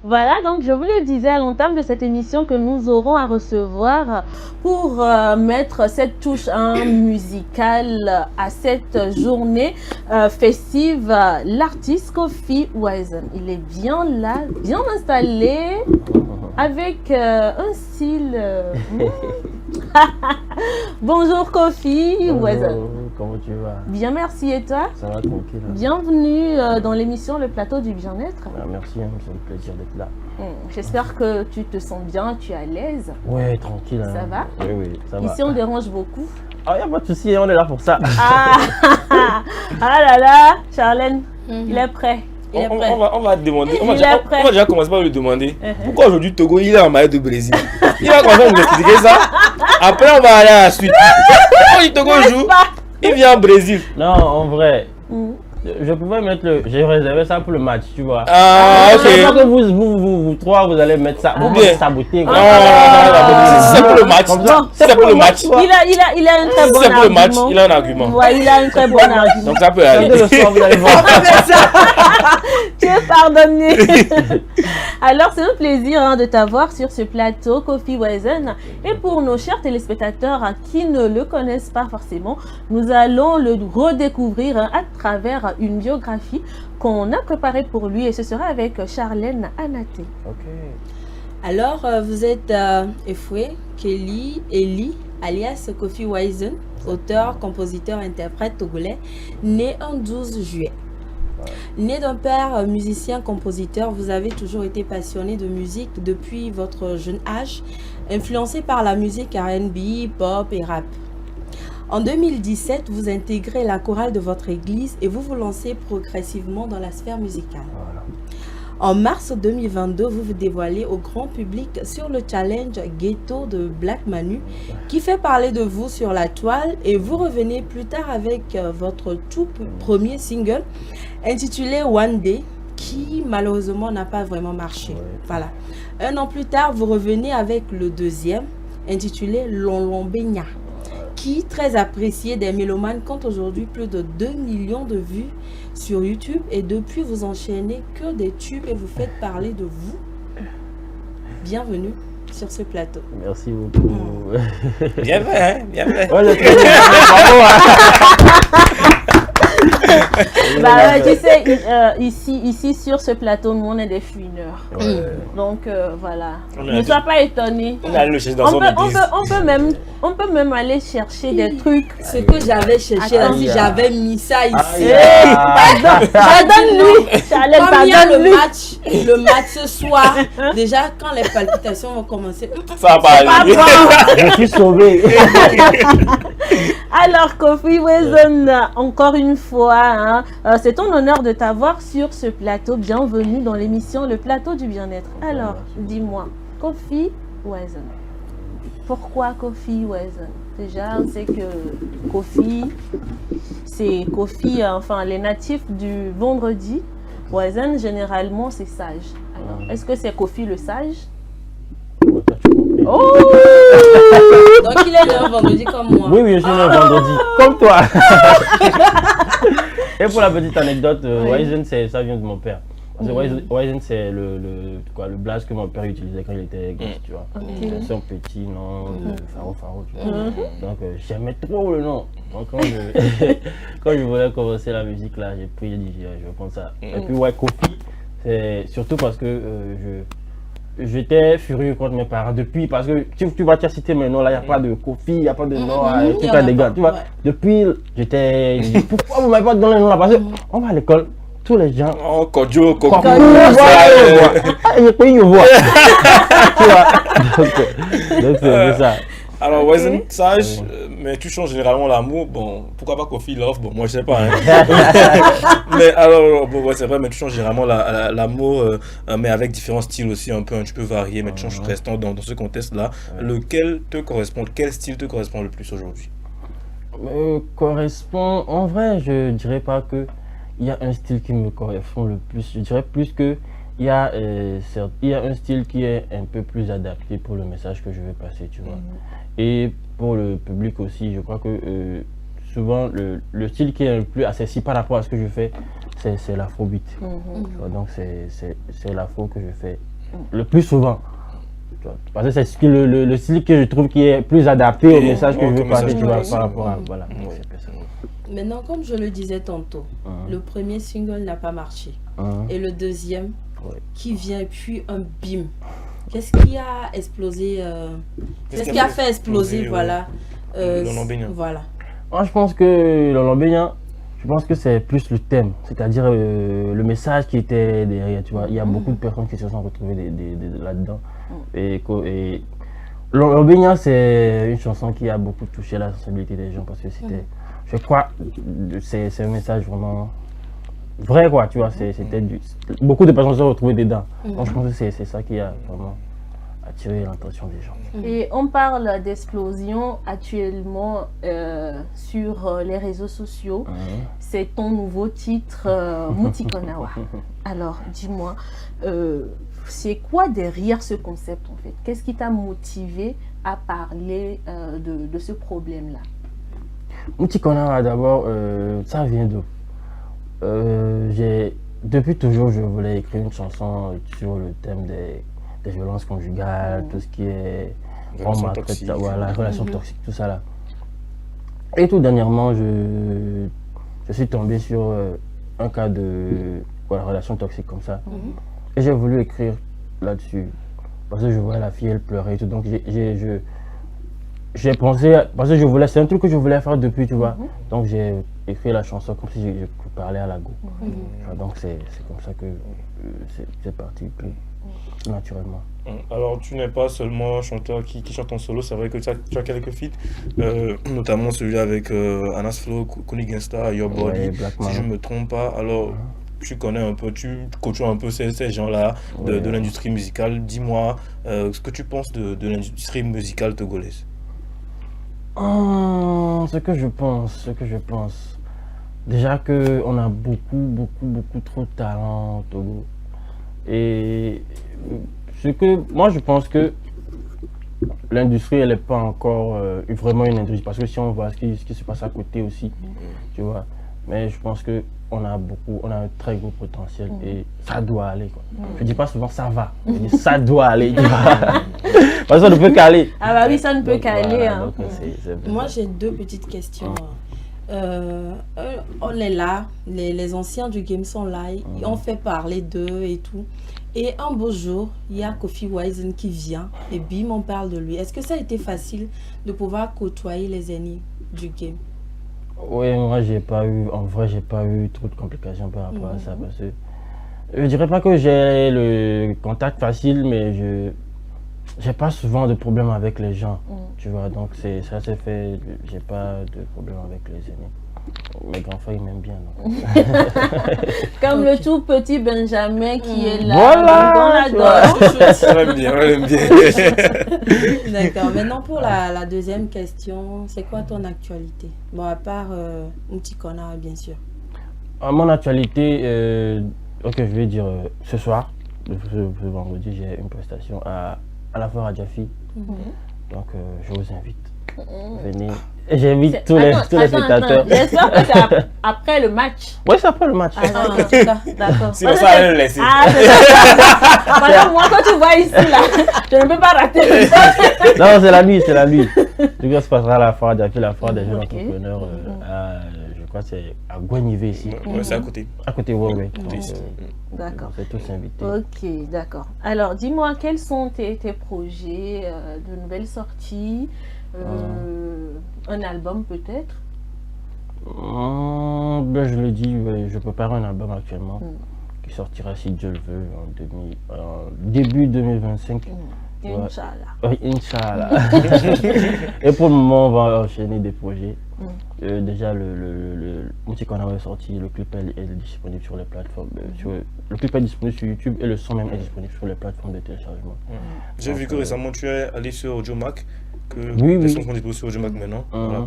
Voilà, donc je vous le disais à l'entame de cette émission que nous aurons à recevoir pour mettre cette touche musicale à cette journée festive, l'artiste Kofi Wizen. Il est bien là, bien installé, avec un style... Bonjour Kofi Wizen. Comment tu vas? Bien, merci. Et toi? Ça va, tranquille. Bienvenue dans l'émission Le Plateau du Bien-être. Merci, c'est un plaisir d'être là. J'espère que tu te sens bien, tu es à l'aise. Ouais, tranquille. Ça va? Oui, ça va. Ici, on dérange beaucoup. Ah, il n'y a pas de souci, on est là pour ça. Ah là là, Charlène, il est prêt. On va demander. On va déjà commencer par lui demander pourquoi aujourd'hui Togo il est en maillot de Brésil. Il va commencer à nous expliquer ça. Après, on va aller à la suite. Quand il Togo joue, il vient au Brésil. Non, en vrai. Je pouvais mettre le. J'ai réservé ça pour le match, tu vois. Ah, ok. Je pense que vous trois, vous allez mettre ça. Vous allez saboter. C'est pour le match. C'est pour le match. Il a un très bon argument. C'est pour le match. Il a un argument. Ouais, il a un très bon argument. Donc ça peut aller. Le soir, vous allez voir. Tu es pardonné. Alors, c'est un plaisir de t'avoir sur ce plateau, Kofi Waizen. Et pour nos chers téléspectateurs qui ne le connaissent pas forcément, nous allons le redécouvrir à travers une biographie qu'on a préparée pour lui. Et ce sera avec Charlène Anaté. Alors, vous êtes Efoué Kelly Eli, alias Kofi Waizen, auteur, compositeur, interprète togolais, né en 12 juillet. Né d'un père musicien, compositeur, vous avez toujours été passionné de musique depuis votre jeune âge, influencé par la musique R&B, pop et rap. En 2017, vous intégrez la chorale de votre église et vous vous lancez progressivement dans la sphère musicale. En mars 2022, vous vous dévoilez au grand public sur le challenge Ghetto de Black Manu qui fait parler de vous sur la toile, et vous revenez plus tard avec votre tout premier single intitulé One Day qui malheureusement n'a pas vraiment marché. Voilà. Un an plus tard, vous revenez avec le deuxième intitulé Lolombenya qui, très apprécié des mélomanes, compte aujourd'hui plus de 2 millions de vues sur YouTube, et depuis vous enchaînez que des tubes et vous faites parler de vous. Bienvenue sur ce plateau. Merci beaucoup. Bien fait, hein? Bien fait. Bah, tu sais, ici sur ce plateau, nous on est des fouineurs. Donc voilà. Ne sois pas étonné. On peut même aller chercher des trucs. Ce que j'avais cherché, si j'avais mis ça ici. Pardonne-lui. Pardonne-lui. Le match ce soir, déjà quand les palpitations vont commencer, ça va aller. Je suis sauvé. Alors Kofi Waizen, encore une fois, c'est un honneur de t'avoir sur ce plateau. Bienvenue dans l'émission Le Plateau du Bien-être. Alors, dis-moi, Kofi Waizen. Pourquoi Kofi Waizen? Déjà, on sait que Kofi, c'est Kofi, enfin les natifs du vendredi. Waizen, généralement, c'est sage. Alors, est-ce que c'est Kofi le sage? Oh! Donc il est né un vendredi comme moi. Oui, je suis né un vendredi, comme toi. Et pour la petite anecdote, Waizen, ça vient de mon père. Parce que Waizen, c'est le blaze que mon père utilisait quand il était gosse, tu vois. C'est un petit nom, Faro, tu vois. Donc j'aimais trop le nom. Donc quand je voulais commencer la musique là, j'ai dit, je vais prendre ça. Et puis Kofi, c'est surtout parce que j'étais furieux contre mes parents depuis, parce que tu vas te citer mes noms là, il n'y a pas de Kofi, il n'y a pas de nom, tout ça des gars, tu vois. Depuis, j'étais, pourquoi vous ne m'avez pas donné le nom là? Parce qu'on va à l'école, tous les gens. Oh, Kodjo, Koku. J'ai pris une voix. Tu vois. Donc c'est ça. Alors, Waizen, sage, mais tu changes généralement l'amour. Bon, pourquoi pas Kofi Love? Bon, moi je sais pas. Hein. Mais alors, bon, c'est vrai, mais tu changes généralement l'amour, mais avec différents styles aussi, un peu, tu peux varier, mais tu changes restant dans ce contexte-là. Lequel te correspond, quel style te correspond le plus aujourd'hui? Correspond, en vrai, je dirais pas que il y a un style qui me correspond le plus. Je dirais plus que il y a un style qui est un peu plus adapté pour le message que je vais passer, tu vois. Et pour le public aussi, je crois que souvent le style qui est le plus accessible par rapport à ce que je fais, c'est l'afrobeat. Donc c'est l'afro que je fais le plus souvent. Parce que c'est le style que je trouve qui est plus adapté au message que je veux passer, tu vois, par rapport à... Voilà. Maintenant, comme je le disais tantôt, le premier single n'a pas marché. Et le deuxième qui vient, et puis un bim. Qu'est-ce qui a explosé qu'est-ce qui a fait exploser, voilà. Voilà. Moi, je pense que Lolombenya, je pense que c'est plus le thème, c'est-à-dire le message qui était derrière, tu vois. Il y a beaucoup de personnes qui se sont retrouvées là-dedans. Et Lolombenya, c'est une chanson qui a beaucoup touché la sensibilité des gens, parce que c'était, je crois, c'est un message vraiment vrai, quoi, tu vois. C'était beaucoup de personnes se sont retrouvées dedans. Donc je pense que c'est ça qui a vraiment attirer l'attention des gens. Et on parle d'explosion actuellement sur les réseaux sociaux. C'est ton nouveau titre, Mutikonawa. Alors, dis-moi, c'est quoi derrière ce concept en fait? Qu'est-ce qui t'a motivé à parler de ce problème-là? Mutikonawa, d'abord, ça vient d'où? Depuis toujours, je voulais écrire une chanson sur le thème des violences conjugales, tout ce qui est relations toxiques, relations toxiques, tout ça là. Et tout dernièrement, je suis tombé sur un cas de relation toxique comme ça. Et j'ai voulu écrire là-dessus. Parce que je voyais la fille, elle pleurait et tout. Donc j'ai pensé, parce que c'est un truc que je voulais faire depuis, tu vois. Donc j'ai écrit la chanson comme si je parlais à la go. Donc c'est comme ça que c'est parti plus naturellement. Alors tu n'es pas seulement chanteur qui chante en solo, c'est vrai que tu as quelques feats, notamment celui avec Anas Flow, Kuni Gangsta, Your Body, si je ne me trompe pas. Alors tu connais un peu, tu côtoies un peu ces gens-là de l'industrie musicale. Dis-moi ce que tu penses de l'industrie musicale togolaise. Ce que je pense. Déjà qu'on a beaucoup trop de talent au Togo. Et moi je pense que l'industrie elle n'est pas encore vraiment une industrie. Parce que si on voit ce qui se passe à côté aussi, tu vois. Mais je pense qu'on a un très gros potentiel et ça doit aller, quoi. Je dis pas souvent ça va, je dis ça doit aller. Parce que ça ne peut qu'aller. Ah bah oui, ça ne peut qu'aller. Voilà, Moi j'ai deux petites questions. On est là, les anciens du game sont là, on fait parler d'eux et tout. Et un beau jour, il y a Kofi Wizen qui vient et bim, on parle de lui. Est-ce que ça a été facile de pouvoir côtoyer les aînés du game? Oui, moi j'ai pas eu trop de complications par rapport à ça, parce que je dirais pas que j'ai le contact facile, mais j'ai pas souvent de problème avec les gens, tu vois, donc ça s'est fait, j'ai pas de problème avec les aînés. Mes grands frères ils m'aiment bien. Comme le tout petit Benjamin qui est là. Voilà, on l'aime bien. D'accord, maintenant pour la deuxième question, c'est quoi ton actualité? Bon, à part Mutikonawa bien sûr. Mon actualité, ok, je vais dire ce soir, ce vendredi, j'ai une prestation à la foire à Jaffi. Donc je vous invite. Venez. J'invite tous les spectateurs. J'espère que c'est après le match. Oui, c'est après le match. D'accord. Sinon ça allait le laisser. Voilà, moi quand tu vois ici là, je ne peux pas rater. Non, c'est la nuit. Du coup, ça se passera à la foire Jaffi, la foire des jeunes entrepreneurs. Je crois que c'est à Guanivé ici. Ouais, c'est à côté. À côté, oui. D'accord. On est tous invités. Ok, d'accord. Alors, dis-moi, quels sont tes projets de nouvelles sorties? Un album peut-être? Je le dis, je prépare un album actuellement qui sortira si Dieu le veut en début 2025. Inch'Allah. Oui, Inch'Allah. Et pour le moment, on va enchaîner des projets. Déjà, le Mutikonawa est sorti, le clip est disponible sur les plateformes. Le clip est disponible sur YouTube et le son même est disponible sur les plateformes de téléchargement. J'ai vu que récemment tu es allé sur Audiomack. Les sons sont disponibles sur Audiomack maintenant. Voilà,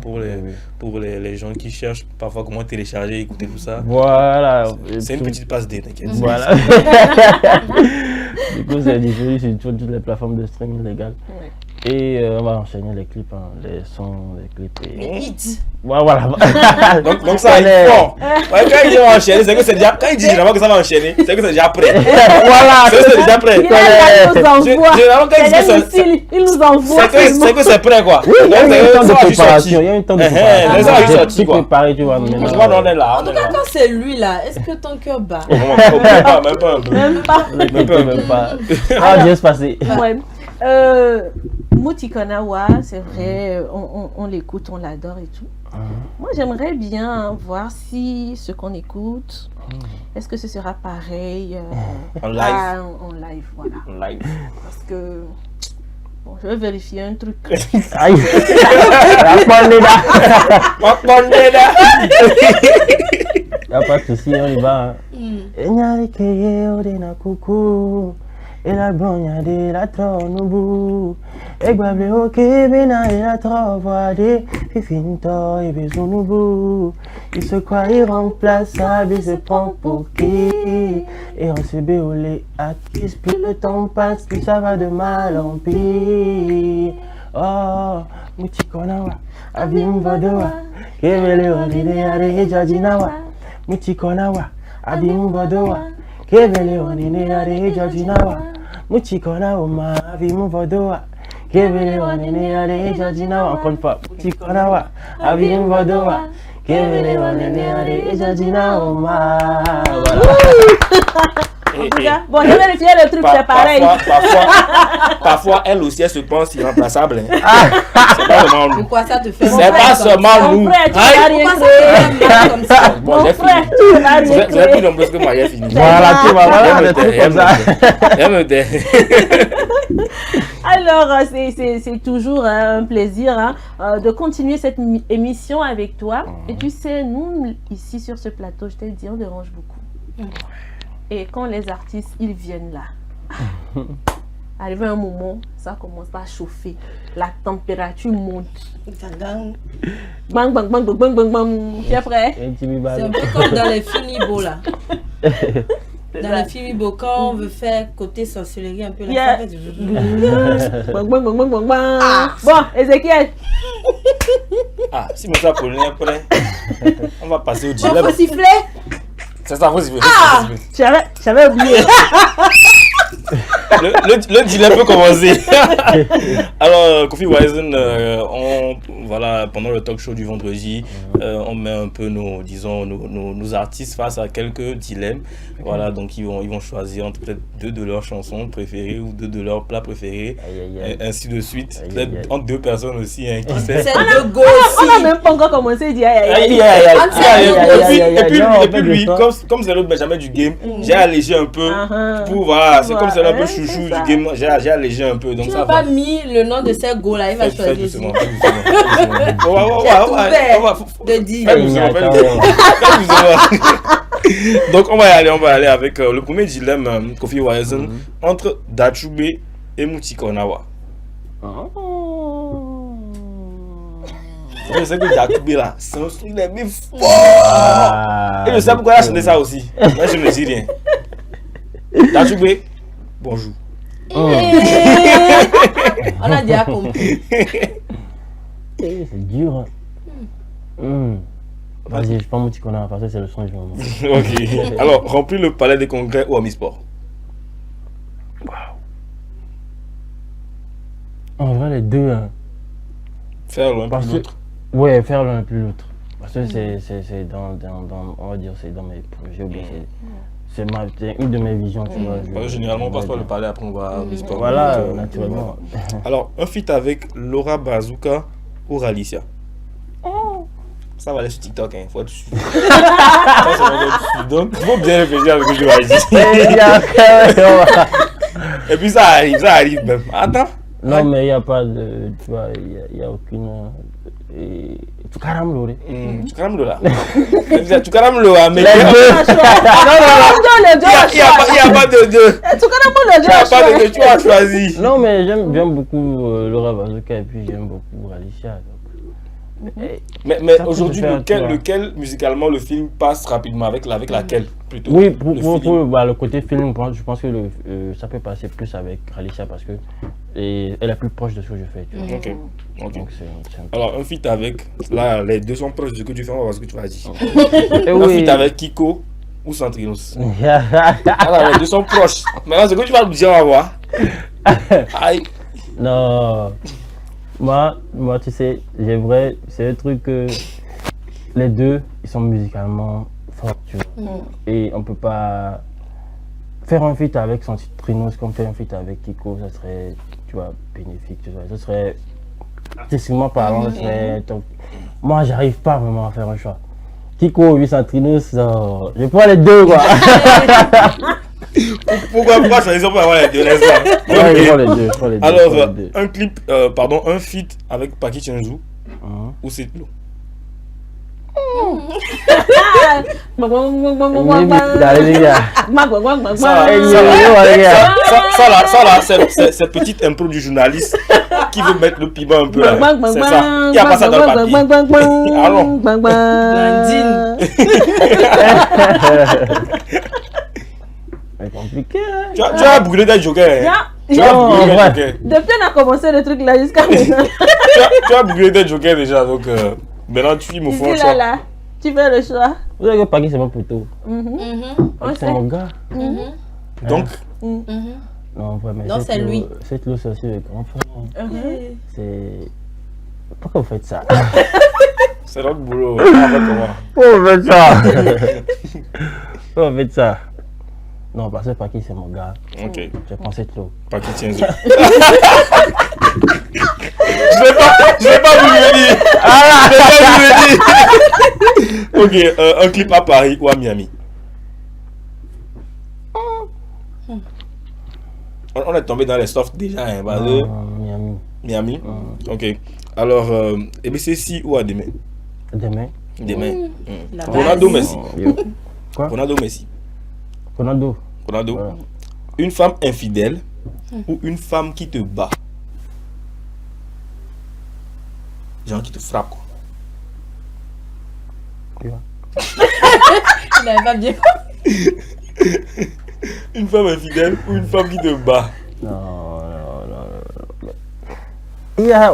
pour les gens qui cherchent parfois comment télécharger, écouter tout ça. Voilà. C'est une petite passe D, t'inquiète. Voilà. Du coup, c'est disponible sur toutes les plateformes de streaming légales. Et on va enchaîner les clips, les sons, les clips. Les hits. Voilà. donc ça est fort. Ouais, quand il dit enchaîner, c'est que c'est déjà. Quand il dit généralement que ça va enchaîner, c'est que c'est déjà prêt. Voilà. C'est déjà prêt. Il nous envoie. C'est que c'est prêt quoi. Oui, il y a un temps de préparation. Il y a un temps de préparation. Ça va juste sortir quoi. Préparé, tu vois. On est là. En tout cas, quand c'est lui là, est-ce que ton cœur bat? Même pas un peu. Même pas. Ah, bien se passer. Ouais. Mutikonawa, c'est vrai, on l'écoute, on l'adore et tout. Moi, j'aimerais bien voir si ce qu'on écoute, est-ce que ce sera pareil en live. En live, voilà. En live. Parce que bon, je vais vérifier un truc. Aïe. Y a pas de souci, on y va. et la brognade la tronubu. Et gbable o kebena et la trovoide, fifinto et besonubu. Il se croit irremplaçable, il se prend pour qui? Et on se béolé à qui? Plus le temps passe, plus ça va de mal en pire. Oh, Muchikonawa, Abim Vadoa, Kevele Onine Are Jajinawa, Muchikonawa, Abim Vadoa, Kevele Onine Are Jajinawa, Muchikonawa, Abim Vadoa, Kevele Onine Are Jajinawa, encore une fois, Muchikonawa, Abim Vadoa, Kevele Onine Are Jajinawa. Bon, j'ai vérifié le truc, c'est pareil. Parfois, elle aussi, elle se pense irremplaçable. C'est pas seulement nous. Pourquoi ça te fait? C'est pas seulement nous. Mon frère, tu n'as rien créé comme ça. Bon, j'ai fini. Tu n'as rien Vous êtes plus nombreux que moi, j'ai fini. Voilà, tu vas voir des trucs comme ça. Alors, c'est toujours un plaisir de continuer cette émission avec toi. Et tu sais, nous, ici sur ce plateau, je t'ai dit, on dérange beaucoup. Et quand les artistes, ils viennent là, arrivé un moment, ça commence à chauffer. La température monte. Bang, bang, bang, bang, bang, bang, bang. Tu es prêt? C'est un peu comme dans les films Ibo là. Dans les films Ibo, quand on veut faire côté sorcellerie un peu là, ça fait bang, bang, bang, bang, bang, bang. Bon, Ezekiel. Ah, si mon ça pour prêt, on va passer au dilemme. Il faut siffler. C'est ça, faut siffler. Ah, j'avais oublié. Le dilemme peut commencer. Alors, Kofi Wiseman, voilà, pendant le talk show du vendredi, on met un peu nos artistes face à quelques dilemmes. Voilà, donc ils vont choisir entre peut-être 2 de leurs chansons préférées ou 2 de leurs plats préférés, et ainsi de suite. Peut-être entre 2 personnes aussi, hein, qui sait. On n'a même pas encore commencé à dire. Et puis lui, comme c'est le Benjamin du game, j'ai allégé un peu pour voilà, c'est comme c'est un peu chouchou du game, j'ai allégé un peu, donc tu ça n'as va. pas mis le nom de ces go là, il va choisir. Doucement. De dire. Donc on va y aller avec le premier dilemme, Kofi Wiseman, entre Dachube et Muchikonawa. Je sais que Dachube là, c'est un truc de mais fort. Et je sais pourquoi elle a chanté ça aussi. Moi je ne dis rien. Dachube, bonjour. On a déjà compris. C'est dur. Vas-y, je prends mon petit connard parce que c'est le son du moment. Ok. Alors, remplir le palais des congrès ou Omnisport? Waouh. En vrai, les deux. Hein. Faire l'un plus l'autre. Ouais, faire l'un plus l'autre. Parce que c'est dans, on va dire, c'est dans mes projets ou bien c'est une de mes visions. Tu vois, généralement, on passe par le palais, après on va Omnisport. Voilà, naturellement. Alors, un feat avec Laura Bazooka ou Ralicia? Ça va aller sur TikTok, il faut être dessus. Donc, il faut bien réfléchir à ce que je vais dire. Et puis ça arrive même. Attends. Non, mais il n'y a pas de. Tu vois, il n'y a aucune. Tu caramelo, tu caramelo là. Tu caramelo là, mais. Les deux. Il n'y a pas de deux. Tu caramelo, tu as choisi. Non, mais j'aime beaucoup Laura Bazooka et puis j'aime beaucoup Alicia. Mais aujourd'hui, lequel musicalement le film passe rapidement avec laquelle plutôt? Oui, pour le côté film, je pense que ça peut passer plus avec Alicia parce que elle est plus proche de ce que je fais. Tu vois. Ok. Donc, alors, un feat avec, là, les deux sont proches de ce que tu fais, on va voir ce que tu vas dire. Un feat avec Kiko ou Santrinos. Alors, les deux sont proches. Maintenant, ce que tu vas me dire, on va voir. Aïe. Non. Moi, tu sais, j'aimerais, c'est un truc que les deux, ils sont musicalement forts, tu vois. Et on peut pas faire un feat avec Santrinos comme faire un feat avec Kiko, ça serait, tu vois, bénéfique, tu vois. Ça serait, artistiquement parlant, ça serait... Donc, moi, j'arrive pas vraiment à faire un choix. Kiko ou Santrinos, je prends les deux, quoi. Pourquoi choisir pour avoir les deux? Alors, un clip, un feat avec Paki Chenzu ou c'est l'eau? Ça là, c'est petite impro du journaliste qui veut mettre le piment un peu là. C'est ça. Il n'y a pas ça dans le papier. Allons. C'est compliqué. Hein? Tu as brûlé des jokers. Tu as brûlé des jokers. Depuis on a commencé le truc là jusqu'à maintenant. Tu as brûlé des jokers déjà, donc maintenant tu me fais un choix. Là, tu fais le choix. Vous savez que Paki c'est mon poteau. C'est mon gars. Donc non, vraiment. Non, c'est lui. Cette l'eau, c'est aussi le grand frère. C'est. Pourquoi vous faites ça? C'est notre boulot. Pourquoi vous faites ça? Pourquoi vous faites ça? Non, parce que Paki c'est mon gars. Ok. Je prends cette l'eau. Paki tiens. Je vais pas vous le dire. Ok, un clip à Paris ou à Miami? On est tombé dans les softs déjà, hein, Miami. Miami. Ok. Alors, MCC ou à demain? Demain. Ronaldo Messi. Quoi? Ronaldo Messi. Ronaldo. Voilà. Une femme infidèle ou une femme qui te bat? Genre qui te frappe quoi. Il n'avait pas bien. Une femme infidèle ou une femme qui te bat? Non. Il y a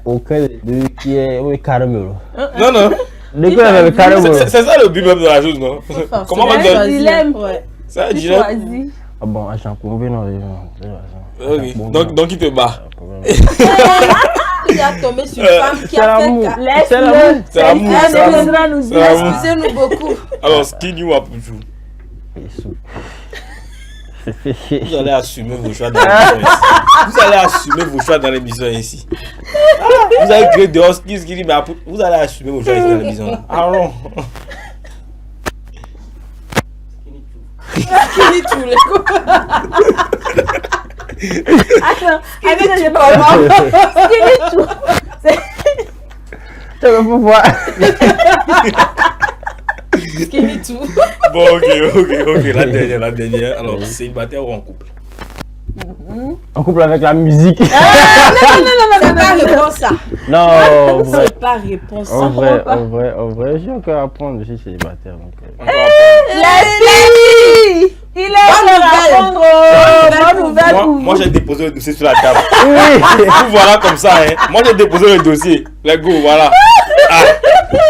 aucun des deux qui est caramel. Non. Les deux avec caramel. C'est ça le but même de la chose, non? Comment on va dire? Dilemme. C'est un dilemme. Ah bon, j'en conviens, non. Donc il te bat. Il a tombé sur une femme qui a fait... C'est l'amour. Excusez-nous beaucoup. Alors, skinny ou Apuchou? Vous allez assumer vos choix dans l'émission ici. Vous allez créer dehors skinny, mais vous allez assumer vos choix ici dans l'émission. Allons. Skinny tout les coups. Attends, j'ai pas Skinny tout. Tu vas pouvoir. Skinny tout. Bon, ok. La dernière. Alors, célibataire ou en couple? En couple avec la musique. Non. C'est pas réponse ça. Non, c'est pas réponse. En vrai, j'ai encore à apprendre. Je suis célibataire. Donc, la fille! Il est répondre. Bonne nouvelle. Moi, j'ai déposé le dossier sur la table. Vous voilà comme ça, hein. Moi, j'ai déposé le dossier. Let's go, voilà.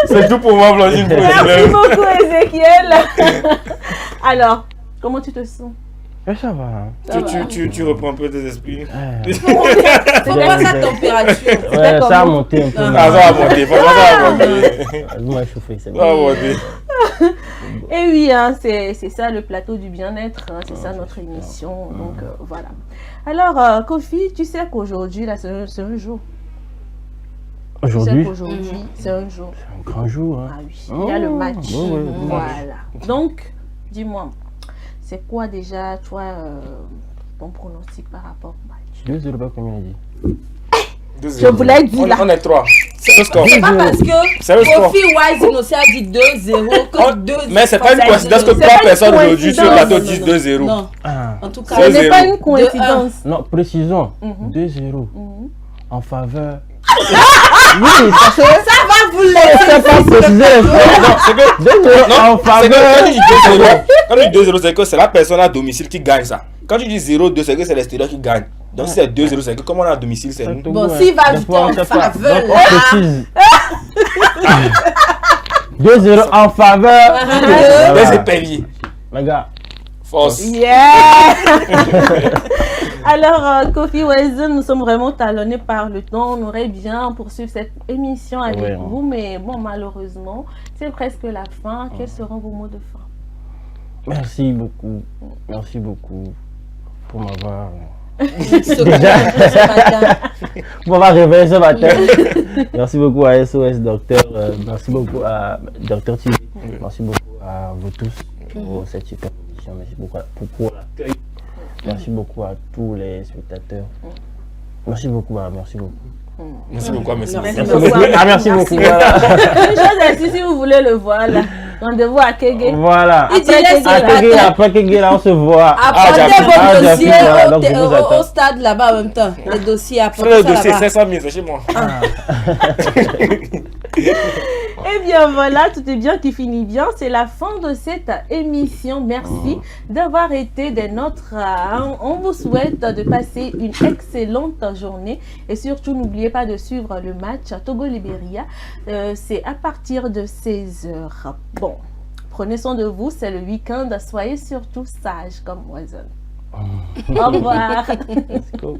C'est tout pour moi, Blanchine. Merci beaucoup, Ezekiel. Alors, comment tu te sens? Ça va. Tu reprends un peu tes esprits. C'est quoi sa température? Ouais, ça a monté un peu. Ça va monter. Vous m'avez chauffé, c'est bon. Ça va monter. Et oui, hein, c'est ça le plateau du bien-être, hein, c'est ça notre émission. Donc voilà. Alors, Kofi, tu sais qu'aujourd'hui, là, c'est un jour. Aujourd'hui, c'est un jour. C'est un grand jour. Hein. Ah oui, il y a le match. Voilà. Donc, dis-moi, c'est quoi déjà, toi, ton pronostic par rapport au match? 2-0, pas combien on a dit? Je vous l'ai dit là. On est 3. C'est le score. C'est pas parce que Kofi Wise Innocent a dit 2-0 que 2-0. Mais c'est pas une coïncidence que 3 personnes aujourd'hui sur le plateau disent 2-0. Non. En tout cas, ce n'est pas une coïncidence. Non, précisons. 2-0 en faveur. Oui, parce que ça va vous laisser. C'est pas précisé. C'est que 2-0 en faveur. Quand tu dis 2-0, c'est que c'est la personne à domicile qui gagne ça. Quand tu dis 0-2, c'est que c'est l'extérieur qui gagne. Donc si c'est 2-0, c'est que comme on est à domicile, c'est nous. Bon, s'il va ajouter en faveur. Donc on précise. 2-0 en faveur. Les éperviers. Les gars. Force. Yeah. Alors, Kofi Wiseman, nous sommes vraiment talonnés par le temps. On aurait bien poursuivre cette émission avec vous, mais bon, malheureusement, c'est presque la fin. Quels seront vos mots de fin? Merci beaucoup pour m'avoir pour m'avoir réveillé ce matin. Merci beaucoup à SOS Docteur, merci beaucoup à Docteur TV, merci beaucoup à vous tous pour cette super émission, merci beaucoup pour l'accueil, merci beaucoup à tous les spectateurs, merci beaucoup, merci beaucoup. Merci beaucoup, merci beaucoup. Merci beaucoup. Voilà. Une chose ainsi, si vous voulez le voir là, rendez-vous à Kégué. Voilà. Après Kégué, là, on se voit. Apportez vos dossiers au stade là-bas en même temps. Les dossiers, apportez le ça dossier, là-bas. 500 000, c'est chez moi. Eh bien voilà, tout est bien qui finit bien. C'est la fin de cette émission. Merci d'avoir été des nôtres. On vous souhaite de passer une excellente journée. Et surtout, n'oubliez pas de suivre le match Togo-Libéria. C'est à partir de 16h. Bon, prenez soin de vous. C'est le week-end. Soyez surtout sages comme Wazone. Au revoir. Let's go.